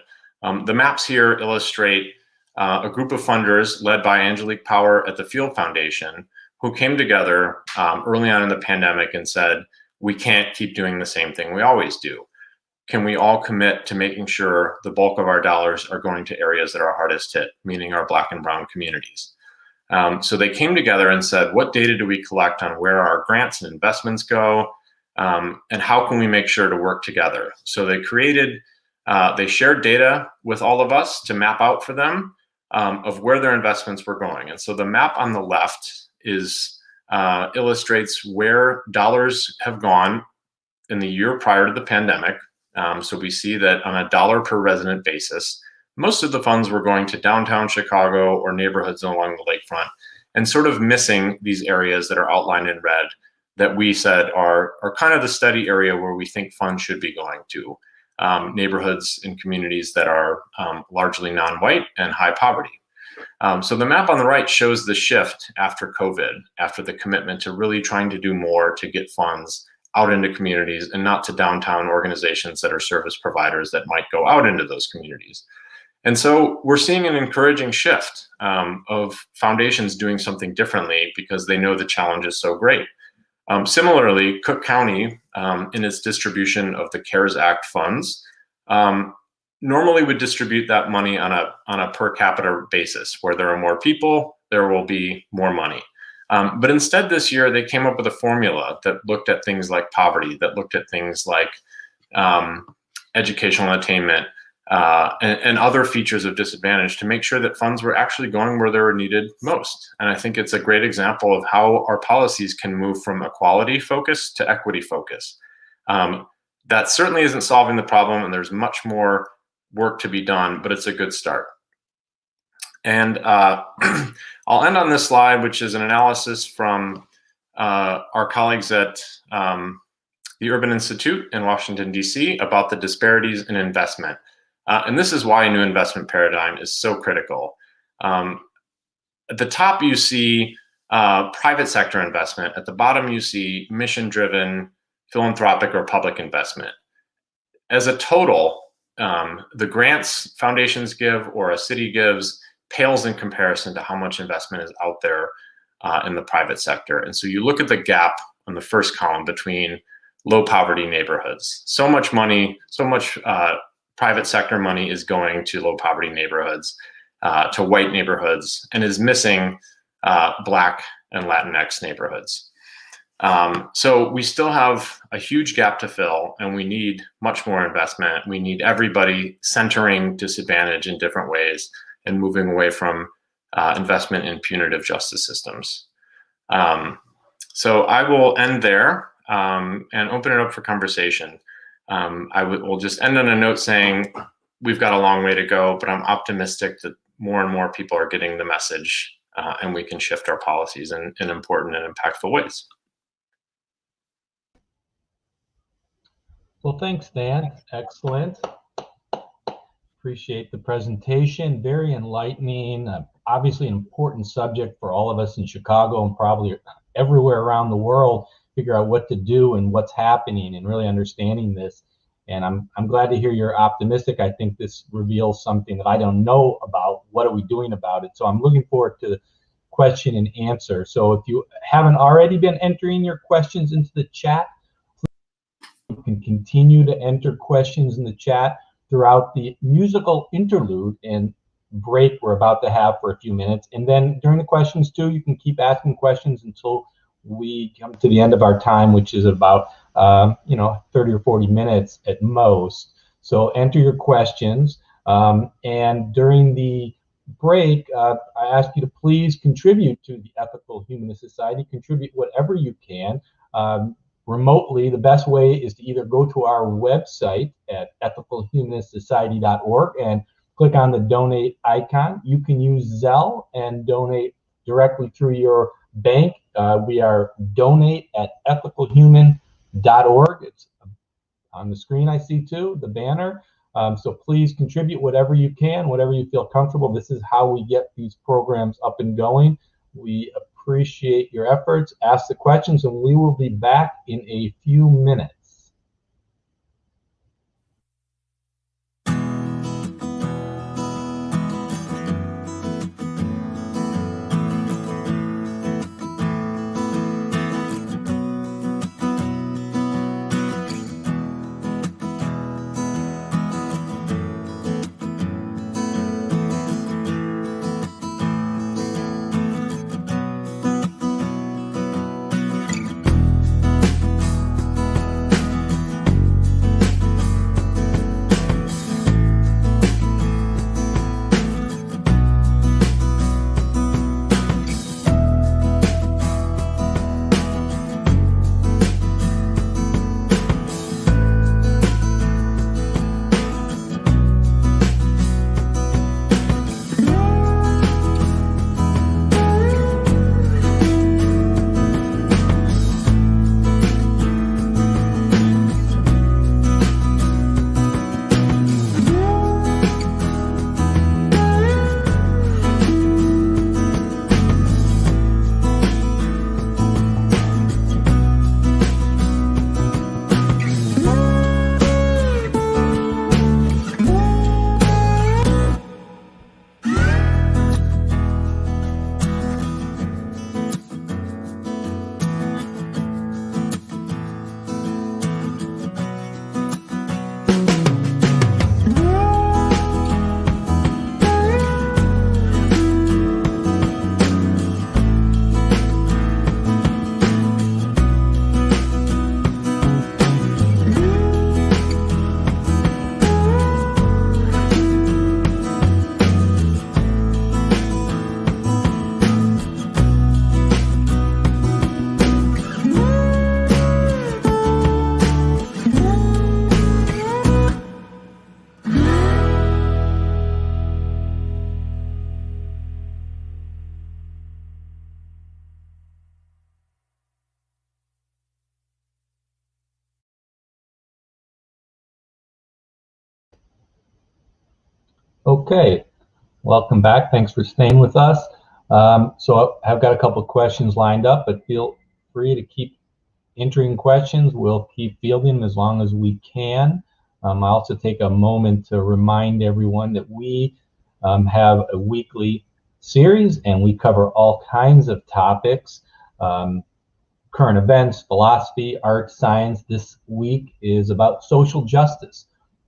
B: The maps here illustrate a group of funders led by Angelique Power at the Field Foundation who came together early on in the pandemic and said, we can't keep doing the same thing we always do. Can we all commit to making sure the bulk of our dollars are going to areas that are hardest hit, meaning our Black and brown communities? So they came together and said, what data do we collect on where our grants and investments go? And how can we make sure to work together? So they created They shared data with all of us to map out for them of where their investments were going. And so the map on the left illustrates where dollars have gone in the year prior to the pandemic. So we see that on a dollar per resident basis, most of the funds were going to downtown Chicago or neighborhoods along the lakefront, and sort of missing these areas that are outlined in red that we said are kind of the steady area where we think funds should be going to. Neighborhoods and communities that are largely non-white and high poverty. So the map on the right shows the shift after COVID, after the commitment to really trying to do more to get funds out into communities and not to downtown organizations that are service providers that might go out into those communities. And so we're seeing an encouraging shift of foundations doing something differently because they know the challenge is so great. Similarly, Cook County, in its distribution of the CARES Act funds, normally would distribute that money on a per capita basis. Where there are more people, there will be more money. But instead this year, they came up with a formula that looked at things like poverty, that looked at things like educational attainment, and other features of disadvantage to make sure that funds were actually going where they were needed most. And I think it's a great example of how our policies can move from equality focus to equity focus. That certainly isn't solving the problem, and there's much more work to be done, but it's a good start. And I'll end on this slide, which is an analysis from our colleagues at the Urban Institute in Washington, D.C. about the disparities in investment. And this is why a new investment paradigm is so critical. At the top, you see private sector investment. At the bottom, you see mission-driven, philanthropic, or public investment. As a total, the grants foundations give or a city gives pales in comparison to how much investment is out there in the private sector. And so you look at the gap on the first column between low poverty neighborhoods. So much money, so much private sector money is going to low poverty neighborhoods, to white neighborhoods, and is missing Black and Latinx neighborhoods. So we still have a huge gap to fill, and we need much more investment. We need everybody centering disadvantage in different ways and moving away from investment in punitive justice systems. So I will end there and open it up for conversation. We'll just end on a note saying we've got a long way to go, but I'm optimistic that more and more people are getting the message, and we can shift our policies in important and impactful ways.
A: Well, thanks, Dan. Excellent. Appreciate the presentation. Very enlightening. Obviously an important subject for all of us in Chicago and probably everywhere around the world. Figure out what to do and what's happening and really understanding this. And I'm glad to hear you're optimistic. I think this reveals something that I don't know about. What are we doing about it? So I'm looking forward to the question and answer. So if you haven't already been entering your questions into the chat, you can continue to enter questions in the chat throughout the musical interlude and break we're about to have for a few minutes. And then during the questions too, you can keep asking questions until we come to the end of our time, which is about 30 or 40 minutes at most. So enter your questions. And during the break, I ask you to please contribute to the Ethical Humanist Society. Contribute whatever you can. Remotely, the best way is to either go to our website at ethicalhumanistsociety.org and click on the donate icon. You can use Zelle and donate directly through your bank. We are donate@ethicalhuman.org. It's on the screen I see too, the banner. So please contribute whatever you can, whatever you feel comfortable. This is how we get these programs up and going. We appreciate your efforts. Ask the questions, and we will be back in a few minutes. Okay, welcome back. Thanks for staying with us. So I've got a couple of questions lined up, but feel free to keep entering questions. We'll keep fielding them as long as we can. I also take a moment to remind everyone that we have a weekly series and we cover all kinds of topics, current events, philosophy, art, science. This week is about social justice.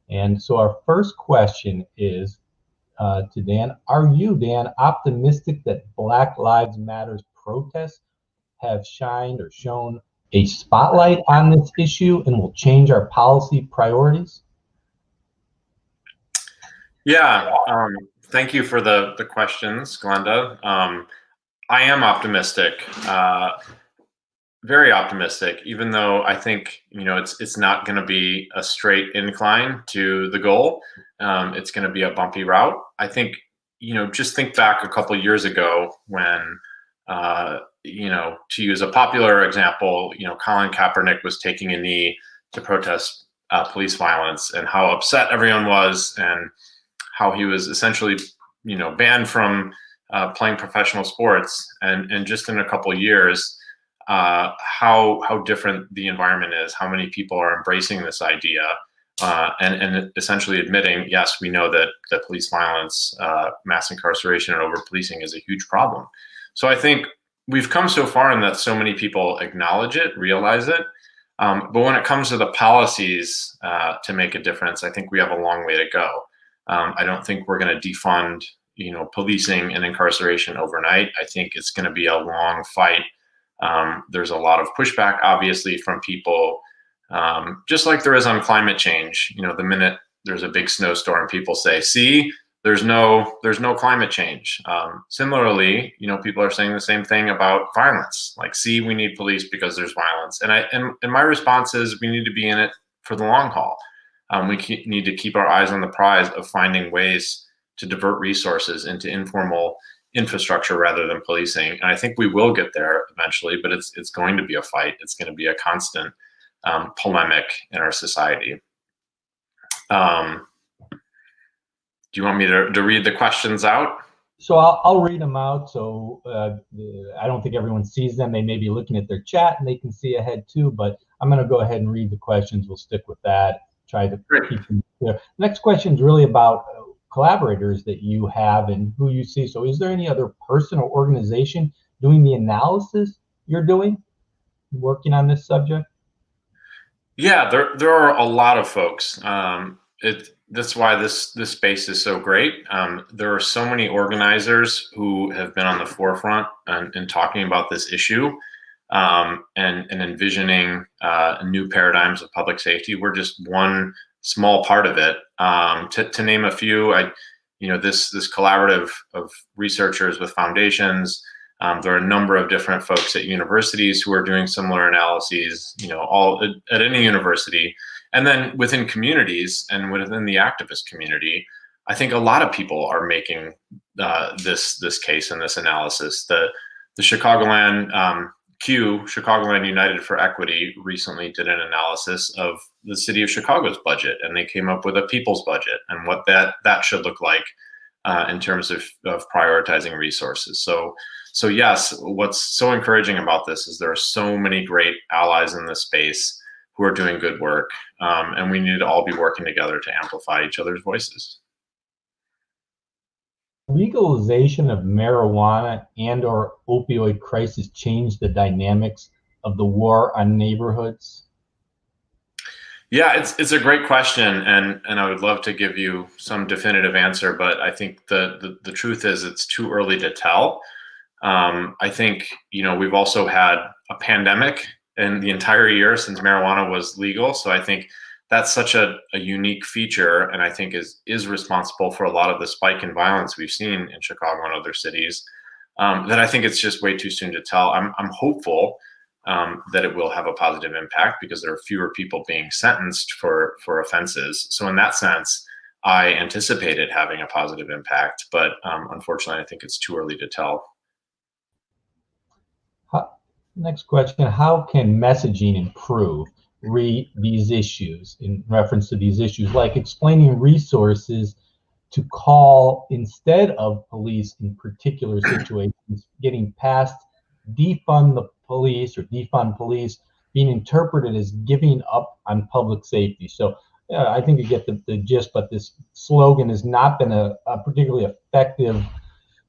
A: And so our first question is to Dan. Are you, Dan, optimistic that Black Lives Matter's protests have shined or shown a spotlight on this issue and will change our policy priorities?
B: Yeah, thank you for the questions, Glenda. I am optimistic, very optimistic, even though I think, it's not going to be a straight incline to the goal. It's going to be a bumpy route. I think, just think back a couple of years ago when, to use a popular example, Colin Kaepernick was taking a knee to protest police violence, and how upset everyone was, and how he was essentially, banned from playing professional sports. And just in a couple of years, how different the environment is, how many people are embracing this idea, and essentially admitting, yes, we know that police violence, mass incarceration, and over policing is a huge problem. So I think we've come so far in that so many people acknowledge it, realize it. But when it comes to the policies to make a difference, I think we have a long way to go. I don't think we're going to defund, policing and incarceration overnight. I think it's going to be a long fight. There's a lot of pushback, obviously, from people, just like there is on climate change. The minute there's a big snowstorm, people say, "See, there's no climate change." Similarly, people are saying the same thing about violence. Like, "See, we need police because there's violence." And my response is, we need to be in it for the long haul. We need to keep our eyes on the prize of finding ways to divert resources into informal infrastructure rather than policing. And I think we will get there eventually, but it's going to be a fight. It's going to be a constant polemic in our society. Do you want me to read the questions out?
A: So I'll read them out. So I don't think everyone sees them. They may be looking at their chat and they can see ahead too, but I'm going to go ahead and read the questions. We'll stick with that. Try to keep them clear. Next question is really about collaborators that you have and who you see. So is there any other person or organization doing the analysis you're doing, working on this subject?
B: Yeah, there are a lot of folks. That's why this space is so great. There are so many organizers who have been on the forefront in talking about this issue, and envisioning new paradigms of public safety. We're just one small part of it. To name a few, this collaborative of researchers with foundations. There are a number of different folks at universities who are doing similar analyses, all at any university. And then within communities and within the activist community, I think a lot of people are making this case and this analysis. The Chicagoland Chicagoland United for Equity recently did an analysis of the city of Chicago's budget, and they came up with a people's budget and what that should look like in terms of prioritizing resources. So yes, what's so encouraging about this is there are so many great allies in this space who are doing good work, and we need to all be working together to amplify each other's voices.
A: Legalization of marijuana and/or opioid crisis change the dynamics of the war on neighborhoods?
B: Yeah, it's a great question, and I would love to give you some definitive answer, but I think the truth is it's too early to tell. I think we've also had a pandemic in the entire year since marijuana was legal, so I think that's such a unique feature, and I think is responsible for a lot of the spike in violence we've seen in Chicago and other cities. That I think it's just way too soon to tell. I'm hopeful that it will have a positive impact because there are fewer people being sentenced for offenses. So in that sense, I anticipate it having a positive impact, but unfortunately, I think it's too early to tell.
A: Next question: how can messaging improve these issues, in reference to these issues, like explaining resources to call instead of police in particular situations, getting past defund the police or defund police being interpreted as giving up on public safety. So I think you get the gist, but this slogan has not been a particularly effective,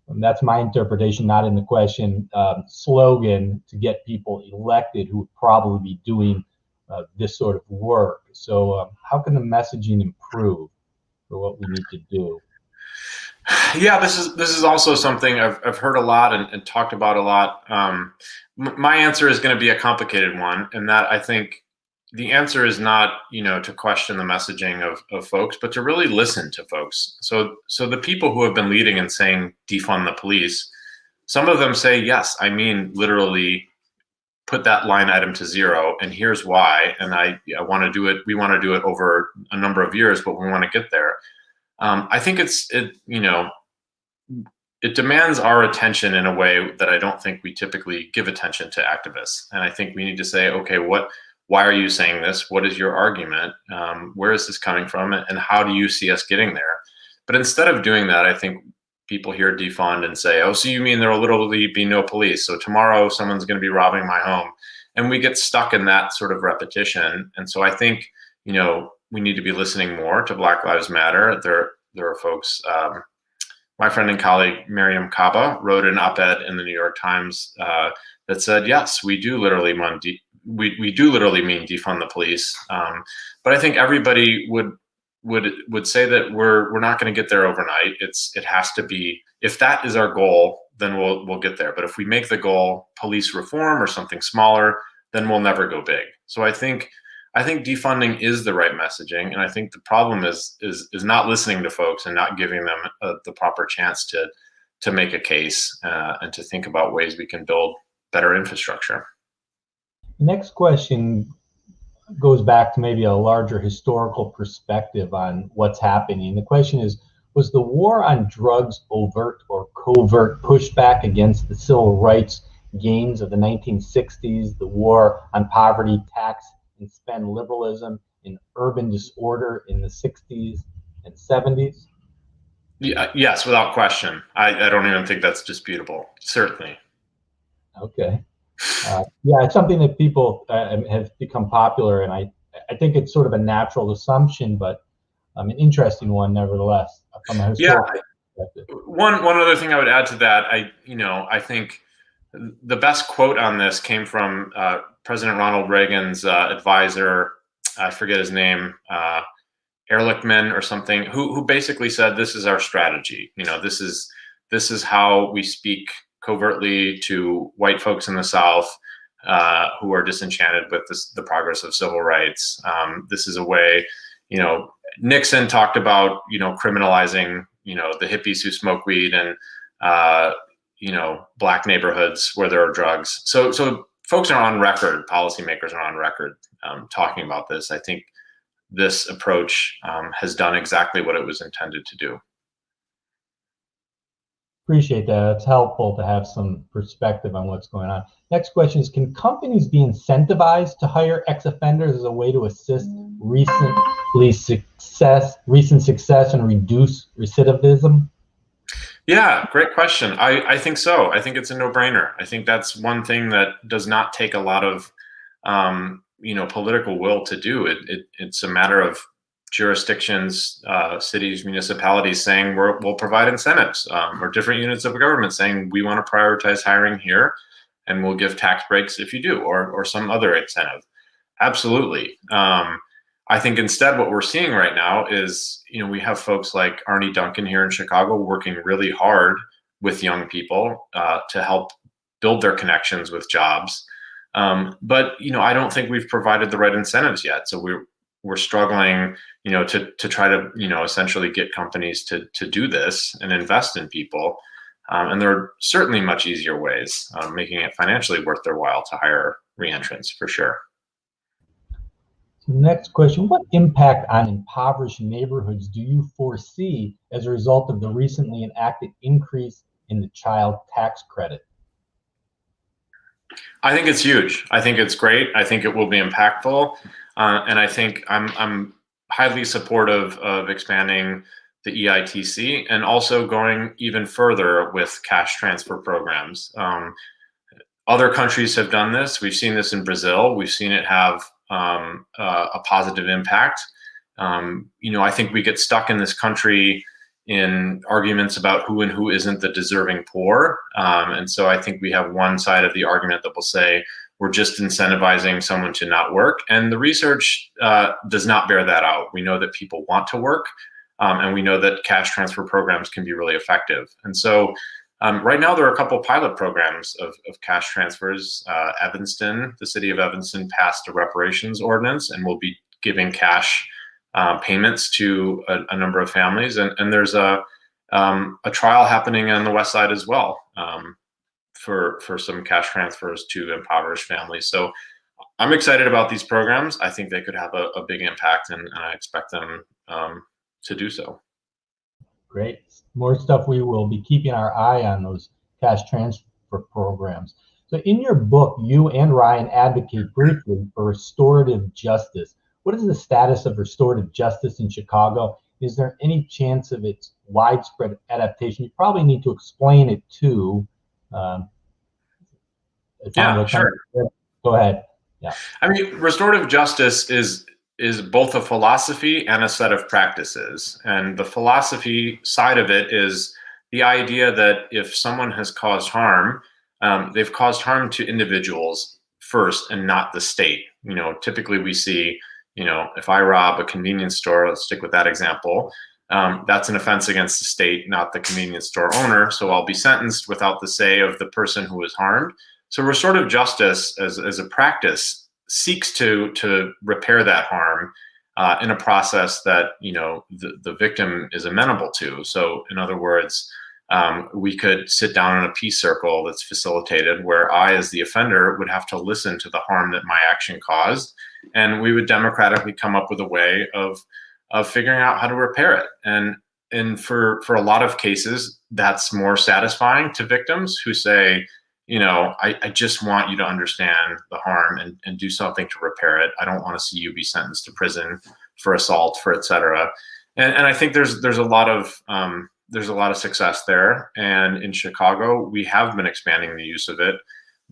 A: and that's my interpretation, not in the question, slogan to get people elected who would probably be doing this sort of work. So how can the messaging improve for what we need to do?
B: Yeah, this is also something I've heard a lot and talked about a lot. My answer is going to be a complicated one, in that I think the answer is not, to question the messaging of folks, but to really listen to folks. So the people who have been leading and saying defund the police, some of them say, yes, I mean literally put that line item to zero, and here's why. And I want to do it. We want to do it over a number of years, but we want to get there. I think it demands our attention in a way that I don't think we typically give attention to activists. And I think we need to say, okay, why are you saying this? What is your argument? Where is this coming from? And how do you see us getting there? But instead of doing that, I think people hear defund and say, oh, so you mean there will literally be no police? So tomorrow someone's going to be robbing my home. And we get stuck in that sort of repetition. And so I think, we need to be listening more to Black Lives Matter. There are folks, my friend and colleague, Miriam Kaba, wrote an op-ed in the New York Times that said, yes, we do literally mean defund the police. But I think everybody would say that we're not going to get there overnight. It has to be, if that is our goal, then we'll get there. But if we make the goal police reform or something smaller, then we'll never go big. So I think defunding is the right messaging, and I think the problem is not listening to folks and not giving them the proper chance to make a case and to think about ways we can build better infrastructure.
A: Next question goes back to maybe a larger historical perspective on what's happening. The question is, was the war on drugs overt or covert pushback against the civil rights gains of the 1960s, the war on poverty, tax, and spend liberalism, and urban disorder in the 60s and 70s?
B: Yeah, yes, without question. I don't even think that's disputable. Certainly.
A: Okay. Yeah, it's something that people have become popular, and I think it's sort of a natural assumption, but an interesting one nevertheless from a historical perspective.
B: One other thing I would add to that, I think the best quote on this came from President Ronald Reagan's advisor, I forget his name, Ehrlichman or something, who basically said, this is our strategy. This is how we speak covertly to white folks in the South who are disenchanted with the progress of civil rights. This is a way, Nixon talked about, criminalizing, the hippies who smoke weed and, Black neighborhoods where there are drugs. So folks are on record, policymakers are on record talking about this. I think this approach has done exactly what it was intended to do.
A: Appreciate that. It's helpful to have some perspective on what's going on. Next question is, can companies be incentivized to hire ex-offenders as a way to assist recent success and reduce recidivism?
B: Yeah, great question. I think so. I think it's a no-brainer. I think that's one thing that does not take a lot of political will to do. It's a matter of jurisdictions, cities, municipalities saying we'll provide incentives, or different units of government saying we want to prioritize hiring here, and we'll give tax breaks if you do, or some other incentive. Absolutely. I think instead what we're seeing right now is, we have folks like Arnie Duncan here in Chicago working really hard with young people to help build their connections with jobs. But I don't think we've provided the right incentives yet. So we're struggling, to try to, essentially get companies to do this and invest in people. And there are certainly much easier ways, making it financially worth their while to hire reentrants, for sure.
A: Next question, what impact on impoverished neighborhoods do you foresee as a result of the recently enacted increase in the child tax credit?
B: I think it's huge. I think it's great. I think it will be impactful. And I think I'm highly supportive of expanding the EITC, and also going even further with cash transfer programs. Other countries have done this. We've seen this in Brazil. We've seen it have a positive impact. I think we get stuck in this country in arguments about who and who isn't the deserving poor. And so I think we have one side of the argument that will say, we're just incentivizing someone to not work. And the research does not bear that out. We know that people want to work, and we know that cash transfer programs can be really effective. And so right now, there are a couple of pilot programs of cash transfers. Evanston, the city of Evanston, passed a reparations ordinance and will be giving cash payments to a number of families. And there's a trial happening on the west side as well for some cash transfers to impoverished families. So I'm excited about these programs. I think they could have a big impact, and I expect them to do so.
A: Great. More stuff. We will be keeping our eye on those cash transfer programs. So in your book, you and Ryan advocate briefly for restorative justice. What is the status of restorative justice in Chicago? Is there any chance of its widespread adaptation? You probably need to explain it too.
B: Yeah, sure.
A: Go ahead. Yeah.
B: I mean, restorative justice is both a philosophy and a set of practices. And the philosophy side of it is the idea that if someone has caused harm, they've caused harm to individuals first and not the state. Typically we see, if I rob a convenience store, let's stick with that example, that's an offense against the state, not the convenience store owner. So I'll be sentenced without the say of the person who was harmed. So restorative justice as a practice seeks to repair that harm in a process that the victim is amenable to. So in other words, we could sit down in a peace circle that's facilitated where I, as the offender, would have to listen to the harm that my action caused, and we would democratically come up with a way of figuring out how to repair it. And for a lot of cases, that's more satisfying to victims who say, I just want you to understand the harm and do something to repair it. I don't want to see you be sentenced to prison for assault, for et cetera. And I think there's a lot of success there. And in Chicago, we have been expanding the use of it.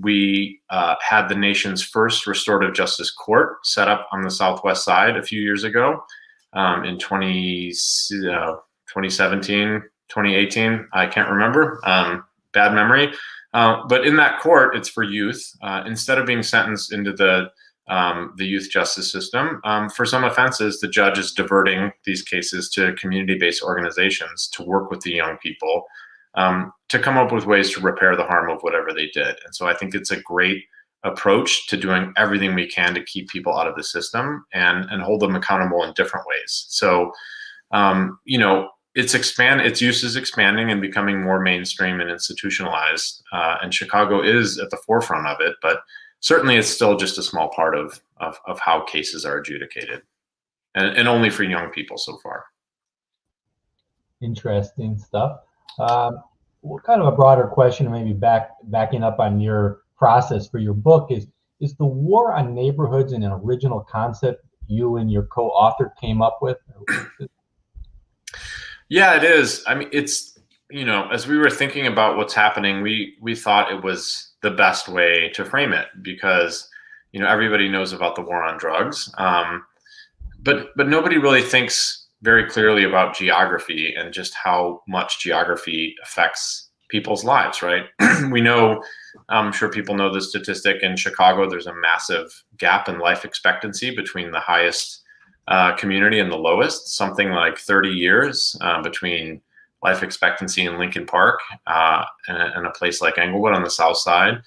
B: We had the nation's first restorative justice court set up on the Southwest Side a few years ago in 2017, 2018. I can't remember. Bad memory. But in that court, it's for youth. Instead of being sentenced into the youth justice system, for some offenses, the judge is diverting these cases to community-based organizations to work with the young people to come up with ways to repair the harm of whatever they did. And so I think it's a great approach to doing everything we can to keep people out of the system and hold them accountable in different ways. So, its use is expanding and becoming more mainstream and institutionalized. And Chicago is at the forefront of it, but certainly it's still just a small part of how cases are adjudicated, and only for young people so far.
A: Interesting stuff. Well, kind of a broader question, maybe backing up on your process for your book, is the war on neighborhoods an original concept you and your co-author came up with?
B: Yeah, it is. I mean, it's, as we were thinking about what's happening, we thought it was the best way to frame it because, everybody knows about the war on drugs. But nobody really thinks very clearly about geography and just how much geography affects people's lives, right? We know, I'm sure people know the statistic in Chicago, there's a massive gap in life expectancy between the highest community and the lowest, something like 30 years between life expectancy in Lincoln Park and a place like Englewood on the south side.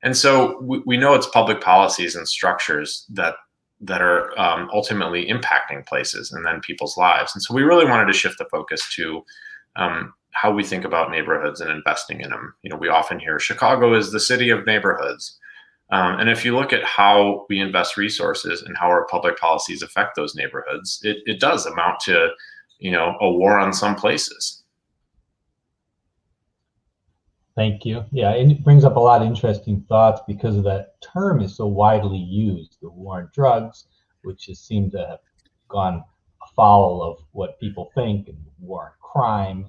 B: And so we know it's public policies and structures that are ultimately impacting places and then people's lives. And so we really wanted to shift the focus to how we think about neighborhoods and investing in them. We often hear Chicago is the city of neighborhoods. And if you look at how we invest resources and how our public policies affect those neighborhoods, it does amount to, a war on some places.
A: Thank you. Yeah, and it brings up a lot of interesting thoughts because of that term is so widely used, the war on drugs, which has seemed to have gone afoul of what people think. War on crime,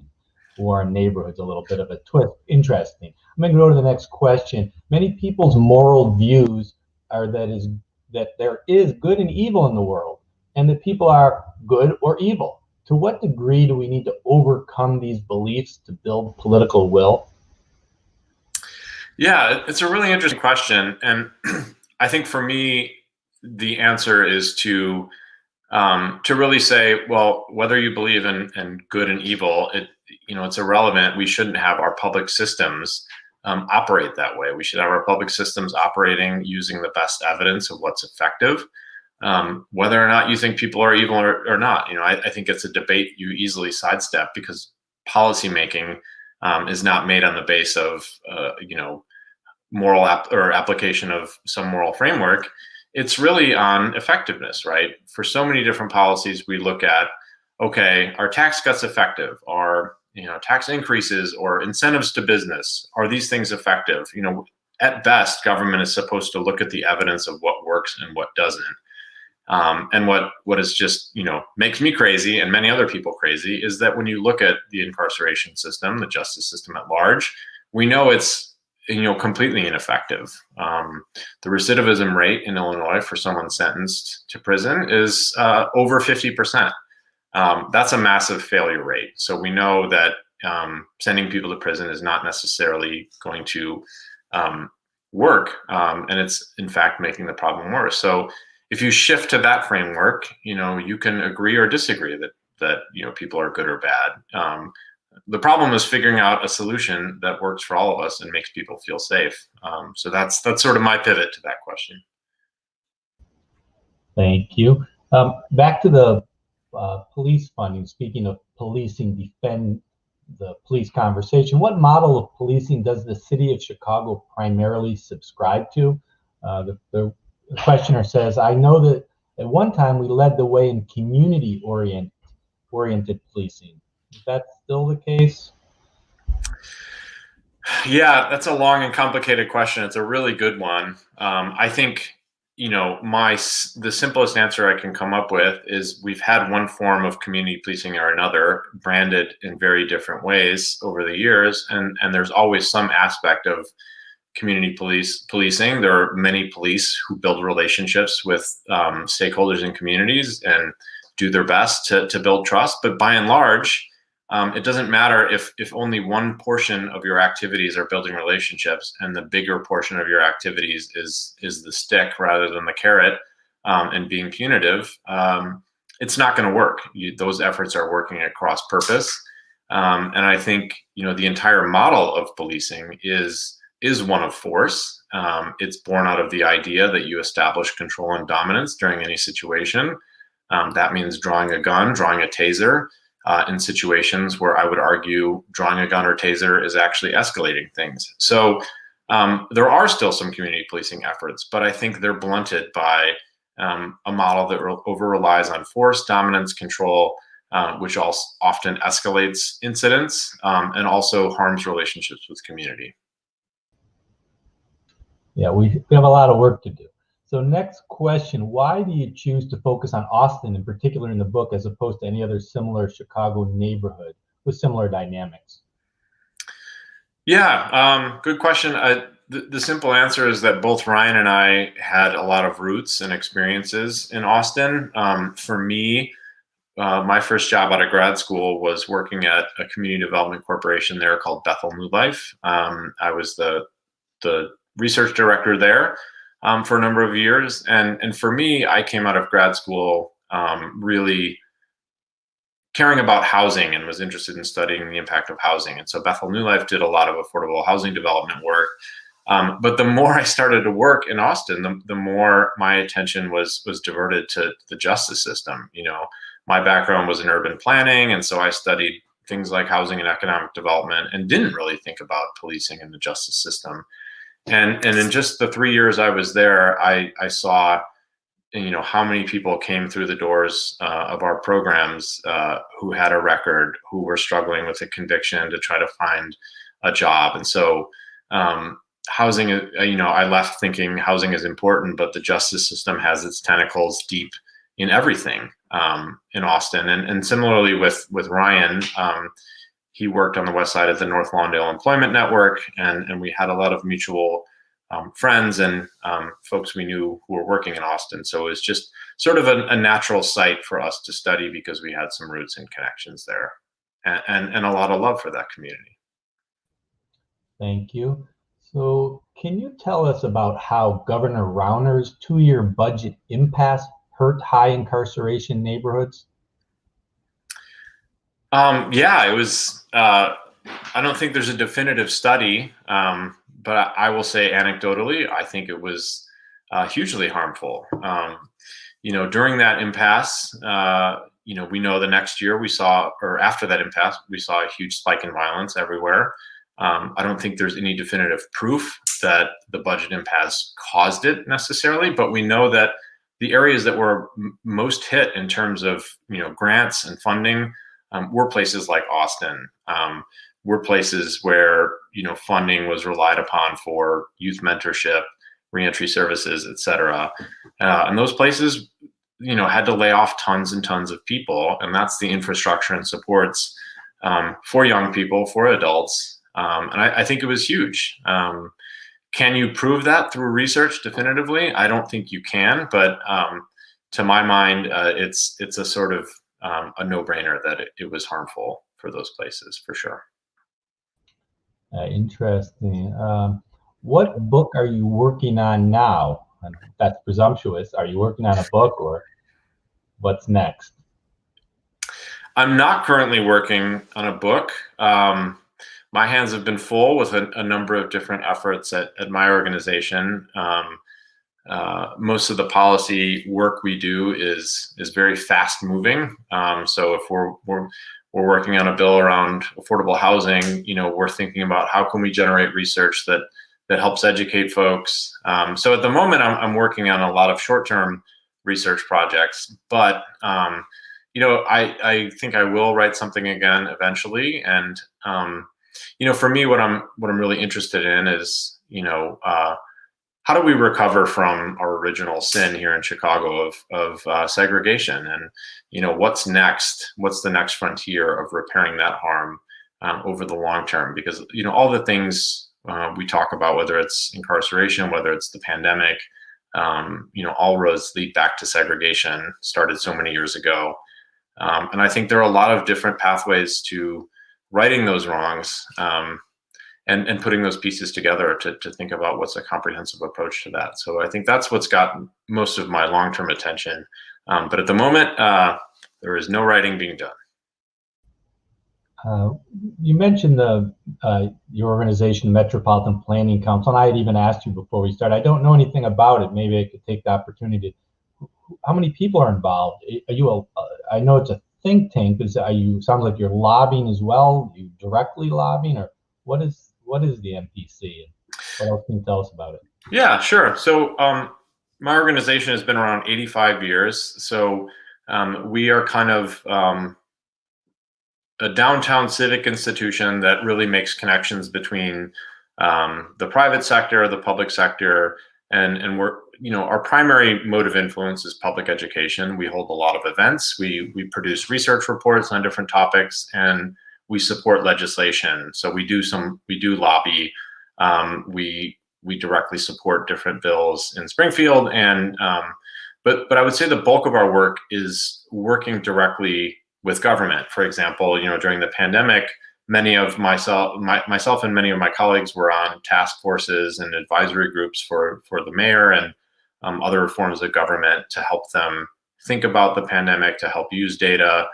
A: war in neighborhoods, a little bit of a twist. Interesting. I'm going to go to the next question. Many people's moral views are that there is good and evil in the world, and that people are good or evil. To what degree do we need to overcome these beliefs to build political will?
B: Yeah, it's a really interesting question, and I think for me, the answer is to really say, well, whether you believe in good and evil, it's irrelevant. We shouldn't have our public systems operate that way. We should have our public systems operating using the best evidence of what's effective. Whether or not you think people are evil or not, I think it's a debate you easily sidestep, because policymaking is not made on the base of moral application of some moral framework. It's really on effectiveness, right? For so many different policies, we look at, okay, are tax cuts effective? Are tax increases or incentives to business, are these things effective? At best, government is supposed to look at the evidence of what works and what doesn't. And what is just makes me crazy and many other people crazy is that when you look at the incarceration system, the justice system at large, we know it's completely ineffective. The recidivism rate in Illinois for someone sentenced to prison is over 50%. That's a massive failure rate. So we know that sending people to prison is not necessarily going to work, and it's in fact making the problem worse. So if you shift to that framework, you can agree or disagree that people are good or bad. The problem is figuring out a solution that works for all of us and makes people feel safe. So that's sort of my pivot to that question.
A: Thank you. Back to the police funding. Speaking of policing, defend the police conversation. What model of policing does the city of Chicago primarily subscribe to? The questioner says, I know that at one time we led the way in community-oriented policing. Is that still the case?
B: Yeah, that's a long and complicated question. It's a really good one. I think, the simplest answer I can come up with is we've had one form of community policing or another, branded in very different ways over the years. And there's always some aspect of community policing. There are many police who build relationships with stakeholders in communities and do their best to build trust. But by and large, it doesn't matter if only one portion of your activities are building relationships and the bigger portion of your activities is the stick rather than the carrot, and being punitive. It's not going to work. Those efforts are working at cross purpose. And I think, the entire model of policing is one of force. It's born out of the idea that you establish control and dominance during any situation. That means drawing a gun, drawing a taser, in situations where I would argue drawing a gun or taser is actually escalating things. So there are still some community policing efforts, but I think they're blunted by a model that over relies on force, dominance, control, which also often escalates incidents and also harms relationships with community.
A: Yeah, we have a lot of work to do. So next question, why do you choose to focus on Austin in particular in the book as opposed to any other similar Chicago neighborhood with similar dynamics?
B: Yeah, good question. The simple answer is that both Ryan and I had a lot of roots and experiences in Austin. For me, my first job out of grad school was working at a community development corporation there called Bethel New Life. I was the research director there for a number of years. And for me, I came out of grad school really caring about housing and was interested in studying the impact of housing. And so Bethel New Life did a lot of affordable housing development work. But the more I started to work in Austin, the more my attention was diverted to the justice system. My background was in urban planning, and so I studied things like housing and economic development and didn't really think about policing and the justice system. And in just the 3 years I was there, I saw how many people came through the doors of our programs who had a record, who were struggling with a conviction to try to find a job. And so housing, I left thinking housing is important, but the justice system has its tentacles deep in everything in Austin. And similarly with Ryan, he worked on the west side of the North Lawndale Employment Network, and we had a lot of mutual friends and folks we knew who were working in Austin. So it was just sort of a natural site for us to study because we had some roots and connections there, and a lot of love for that community.
A: Thank you. So can you tell us about how Governor Rauner's 2-year budget impasse hurt high incarceration neighborhoods?
B: Yeah, it was, I don't think there's a definitive study, but I will say anecdotally, I think it was hugely harmful. During that impasse, we know the next year we saw, or after that impasse, we saw a huge spike in violence everywhere. I don't think there's any definitive proof that the budget impasse caused it necessarily, but we know that the areas that were most hit in terms of grants and funding were places like Austin, were places where funding was relied upon for youth mentorship, reentry services, et cetera. And those places had to lay off tons and tons of people, and that's the infrastructure and supports for young people, for adults. And I think it was huge. Can you prove that through research definitively? I don't think you can, but to my mind, it's a sort of a no-brainer that it was harmful for those places, for sure.
A: Interesting. What book are you working on now? That's presumptuous. Are you working on a book, or what's next?
B: I'm not currently working on a book. My hands have been full with a number of different efforts at my organization. Most of the policy work we do is very fast moving. So if we're working on a bill around affordable housing, we're thinking about how can we generate research that helps educate folks. So at the moment, I'm working on a lot of short-term research projects, but I think I will write something again eventually. And for me, what I'm really interested in is, how do we recover from our original sin here in Chicago of segregation, and what's next? What's the next frontier of repairing that harm over the long term? Because all the things we talk about, whether it's incarceration, whether it's the pandemic, all roads lead back to segregation. Started so many years ago, and I think there are a lot of different pathways to righting those wrongs, and putting those pieces together to think about what's a comprehensive approach to that. So I think that's what's got most of my long-term attention. But at the moment, there is no writing being done.
A: You mentioned your organization, Metropolitan Planning Council, and I had even asked you before we started. I don't know anything about it. Maybe I could take the opportunity. How many people are involved? Are you I know it's a think tank, but sounds like you're lobbying as well? Are you directly lobbying, or what is the MPC? What else can you tell us about it?
B: Yeah, sure. So my organization has been around 85 years. So we are kind of a downtown civic institution that really makes connections between the private sector, the public sector, and we're, our primary mode of influence is public education. We hold a lot of events. We produce research reports on different topics, and we support legislation. So we do lobby. We directly support different bills in Springfield, and but I would say the bulk of our work is working directly with government. For example, during the pandemic, myself and many of my colleagues were on task forces and advisory groups for the mayor and other forms of government to help them think about the pandemic, to help use data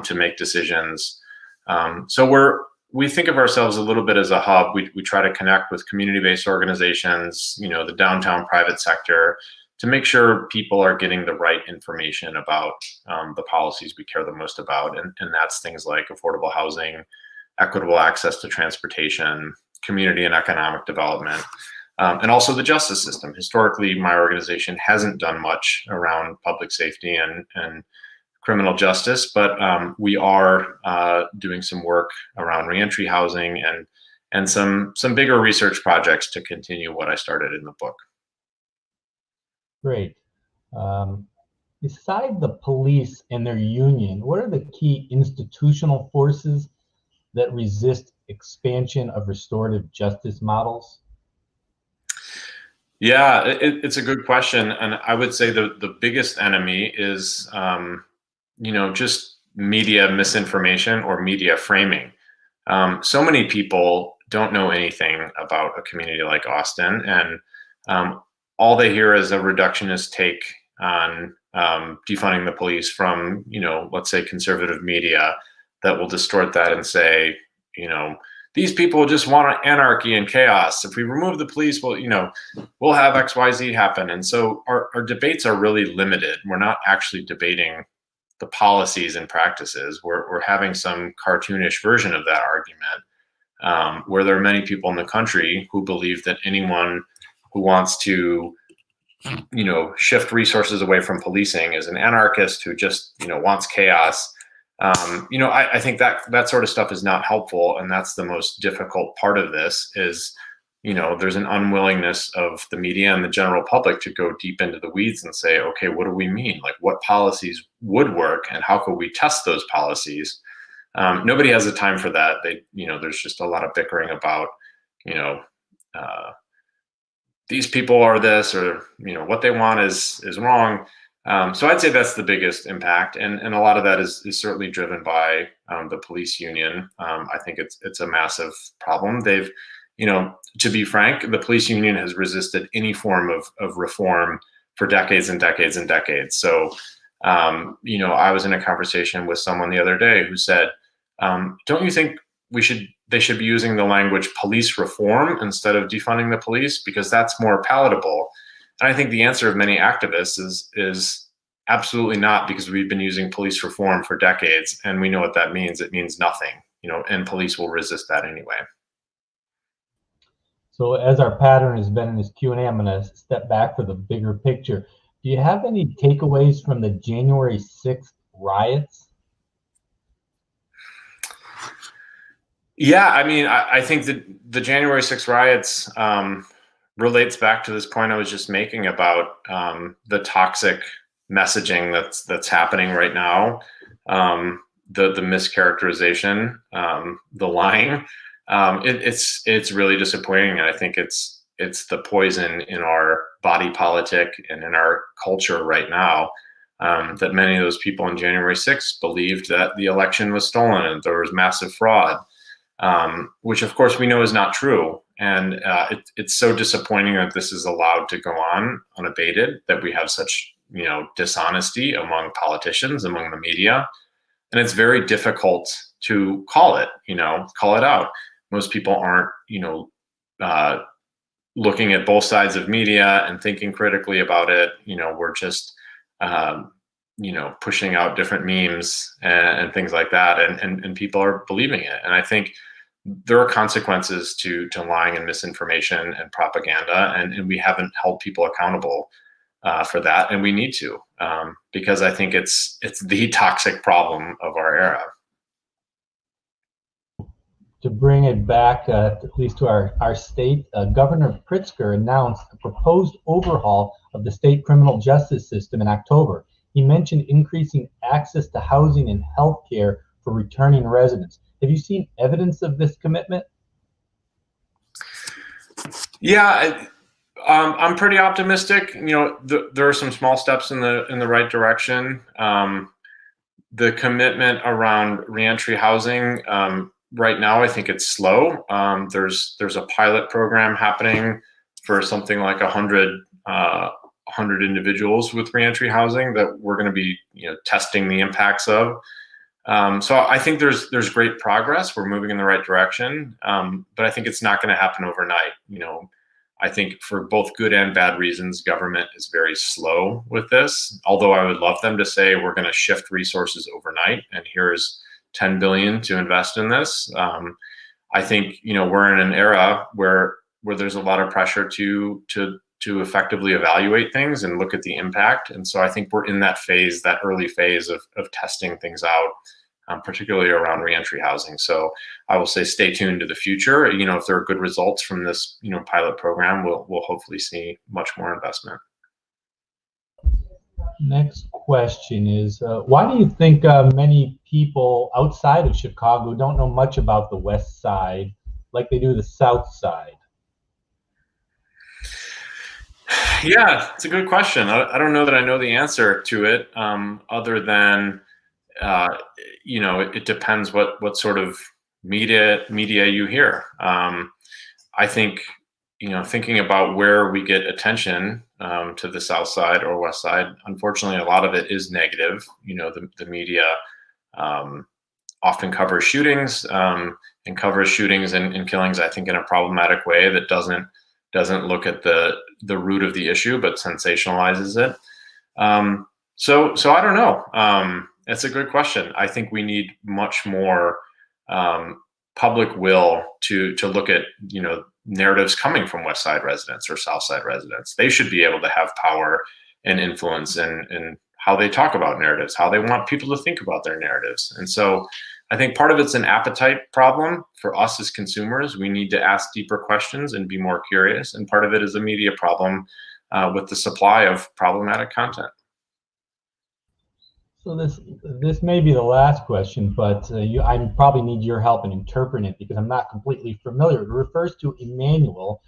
B: to make decisions. So we think of ourselves a little bit as a hub. We try to connect with community-based organizations, the downtown private sector, to make sure people are getting the right information about the policies we care the most about. And that's things like affordable housing, equitable access to transportation, community and economic development, and also the justice system. Historically, my organization hasn't done much around public safety and criminal justice, but we are doing some work around reentry housing and some bigger research projects to continue what I started in the book.
A: Great. Beside the police and their union, what are the key institutional forces that resist expansion of restorative justice models?
B: Yeah, it's a good question, and I would say the biggest enemy is just media misinformation or media framing. So many people don't know anything about a community like Austin, and all they hear is a reductionist take on defunding the police from, let's say conservative media that will distort that and say, these people just want anarchy and chaos. If we remove the police, we'll have XYZ happen. And so our debates are really limited. We're not actually debating the policies and practices. We're having some cartoonish version of that argument, where there are many people in the country who believe that anyone who wants to, shift resources away from policing is an anarchist who just, wants chaos. I think that sort of stuff is not helpful, and that's the most difficult part of this. Is there's an unwillingness of the media and the general public to go deep into the weeds and say, okay, what do we mean? Like, what policies would work, and how could we test those policies? Nobody has the time for that. There's just a lot of bickering about, these people are this, or what they want is wrong. So I'd say that's the biggest impact, and a lot of that is certainly driven by the police union. I think it's a massive problem. They've, to be frank, the police union has resisted any form of reform for decades and decades and decades. So, I was in a conversation with someone the other day who said, "Don't you think they should be using the language police reform instead of defunding the police, because that's more palatable?" And I think the answer of many activists is absolutely not, because we've been using police reform for decades, and we know what that means. It means nothing, and police will resist that anyway.
A: So as our pattern has been in this Q&A, I'm going to step back for the bigger picture. Do you have any takeaways from the January 6th riots?
B: Yeah, I mean, I think that the January 6th riots relates back to this point I was just making about the toxic messaging that's happening right now, the mischaracterization, the lying. It's really disappointing, and I think it's the poison in our body politic and in our culture right now, that many of those people on January 6th believed that the election was stolen and there was massive fraud, which of course we know is not true. And it's so disappointing that this is allowed to go on unabated, that we have such dishonesty among politicians, among the media, and it's very difficult to call it out. Most people aren't looking at both sides of media and thinking critically about it. We're just pushing out different memes and things like that, and people are believing it. And I think there are consequences to lying and misinformation and propaganda, and we haven't held people accountable for that, and we need to, because I think it's the toxic problem of our era.
A: To bring it back, at least to our state, Governor Pritzker announced a proposed overhaul of the state criminal justice system in October. He mentioned increasing access to housing and health care for returning residents. Have you seen evidence of this commitment?
B: Yeah, I'm pretty optimistic. There are some small steps in the right direction. The commitment around reentry housing, right now, I think it's slow. There's a pilot program happening for something like 100 individuals with reentry housing that we're going to be testing the impacts of. So I think there's great progress. We're moving in the right direction, but I think it's not going to happen overnight. I think for both good and bad reasons, government is very slow with this. Although I would love them to say we're going to shift resources overnight, and here's $10 billion to invest in this. I think we're in an era where there's a lot of pressure to effectively evaluate things and look at the impact. And so I think we're in that phase, that early phase of testing things out, particularly around reentry housing. So I will say stay tuned to the future. If there are good results from this pilot program, we'll hopefully see much more investment.
A: Next question is, why do you think many people outside of Chicago don't know much about the West Side like they do the South Side?
B: Yeah, it's a good question. I don't know that I know the answer to it, other than uh, it depends what sort of media you hear. I think thinking about where we get attention to the South Side or West Side, unfortunately, a lot of it is negative. The media um, often covers shootings and covers shootings and killings, I think, in a problematic way that doesn't look at the root of the issue, but sensationalizes it. So I don't know. It's a good question. I think we need much more public will to look at narratives coming from West Side residents or South Side residents. They should be able to have power and influence in how they talk about narratives, how they want people to think about their narratives. And so I think part of it's an appetite problem for us as consumers. We need to ask deeper questions and be more curious. And part of it is a media problem with the supply of problematic content.
A: So this may be the last question, but I probably need your help in interpreting it because I'm not completely familiar. It refers to Emmanuel,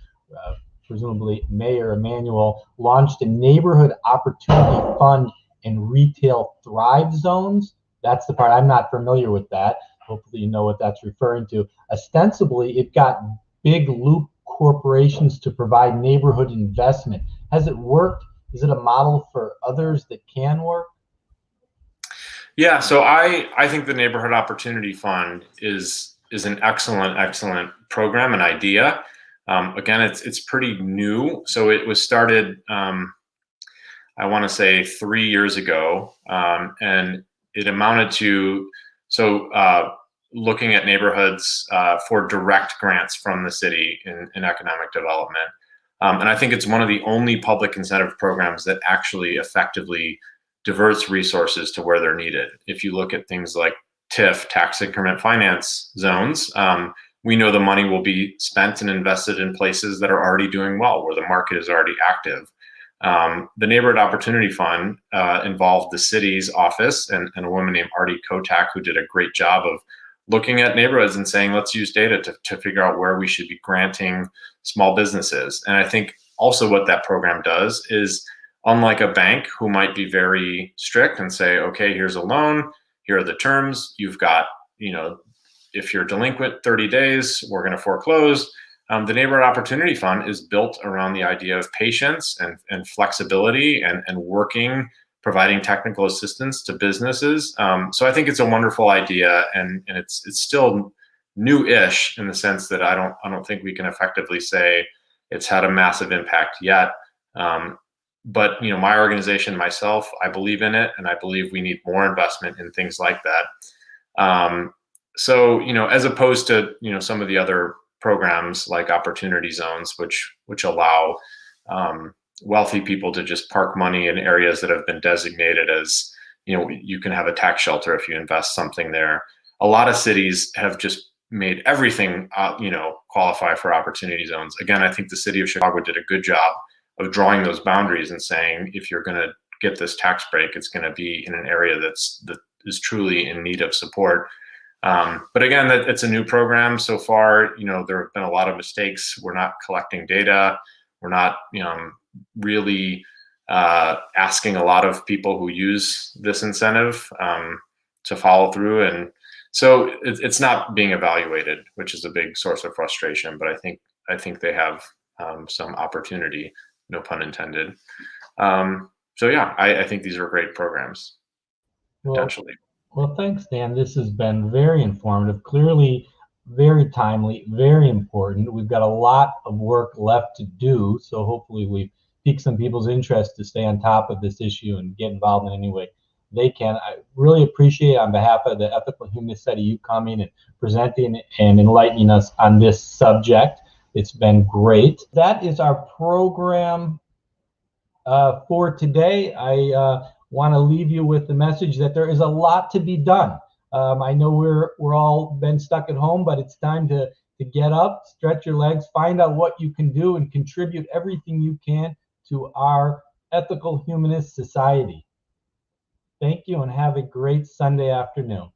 A: presumably Mayor Emmanuel, launched a neighborhood opportunity fund in retail thrive zones. That's the part I'm not familiar with that. Hopefully you know what that's referring to. Ostensibly, it got big loop corporations to provide neighborhood investment. Has it worked? Is it a model for others that can work?
B: Yeah, so I think the Neighborhood Opportunity Fund is an excellent program and idea. Again, it's pretty new. So it was started, I want to say 3 years ago, and it amounted to looking at neighborhoods for direct grants from the city in economic development. And I think it's one of the only public incentive programs that actually effectively diverts resources to where they're needed. If you look at things like TIF, tax increment finance zones, we know the money will be spent and invested in places that are already doing well, where the market is already active. The Neighborhood Opportunity Fund involved the city's office and a woman named Artie Kotak, who did a great job of looking at neighborhoods and saying, let's use data to figure out where we should be granting small businesses. And I think also what that program does is, unlike a bank who might be very strict and say, okay, here's a loan, here are the terms, you've got, if you're delinquent 30 days, we're going to foreclose. The Neighborhood Opportunity Fund is built around the idea of patience and flexibility and providing technical assistance to businesses. So I think it's a wonderful idea, and it's still new-ish in the sense that I don't think we can effectively say it's had a massive impact yet. But my organization, myself, I believe in it, and I believe we need more investment in things like that. So as opposed to some of the other programs like opportunity zones, which allow wealthy people to just park money in areas that have been designated as you can have a tax shelter if you invest something there. A lot of cities have just made everything qualify for opportunity zones. Again, I think the city of Chicago did a good job of drawing those boundaries and saying, if you're going to get this tax break, it's going to be in an area that is truly in need of support. But again, it's a new program so far. There have been a lot of mistakes. We're not collecting data. We're not really asking a lot of people who use this incentive to follow through. And so it's not being evaluated, which is a big source of frustration. But I think they have some opportunity, no pun intended. So yeah, I think these are great programs, potentially.
A: Well, thanks, Dan. This has been very informative, clearly very timely, very important. We've got a lot of work left to do, so hopefully we've piqued some people's interest to stay on top of this issue and get involved in any way they can. I really appreciate, on behalf of the Ethical Humanist Society, you coming and presenting and enlightening us on this subject. It's been great. That is our program for today. I want to leave you with the message that there is a lot to be done. I know we're all been stuck at home, but it's time to get up, stretch your legs, find out what you can do, and contribute everything you can to our Ethical Humanist Society. Thank you and have a great Sunday afternoon.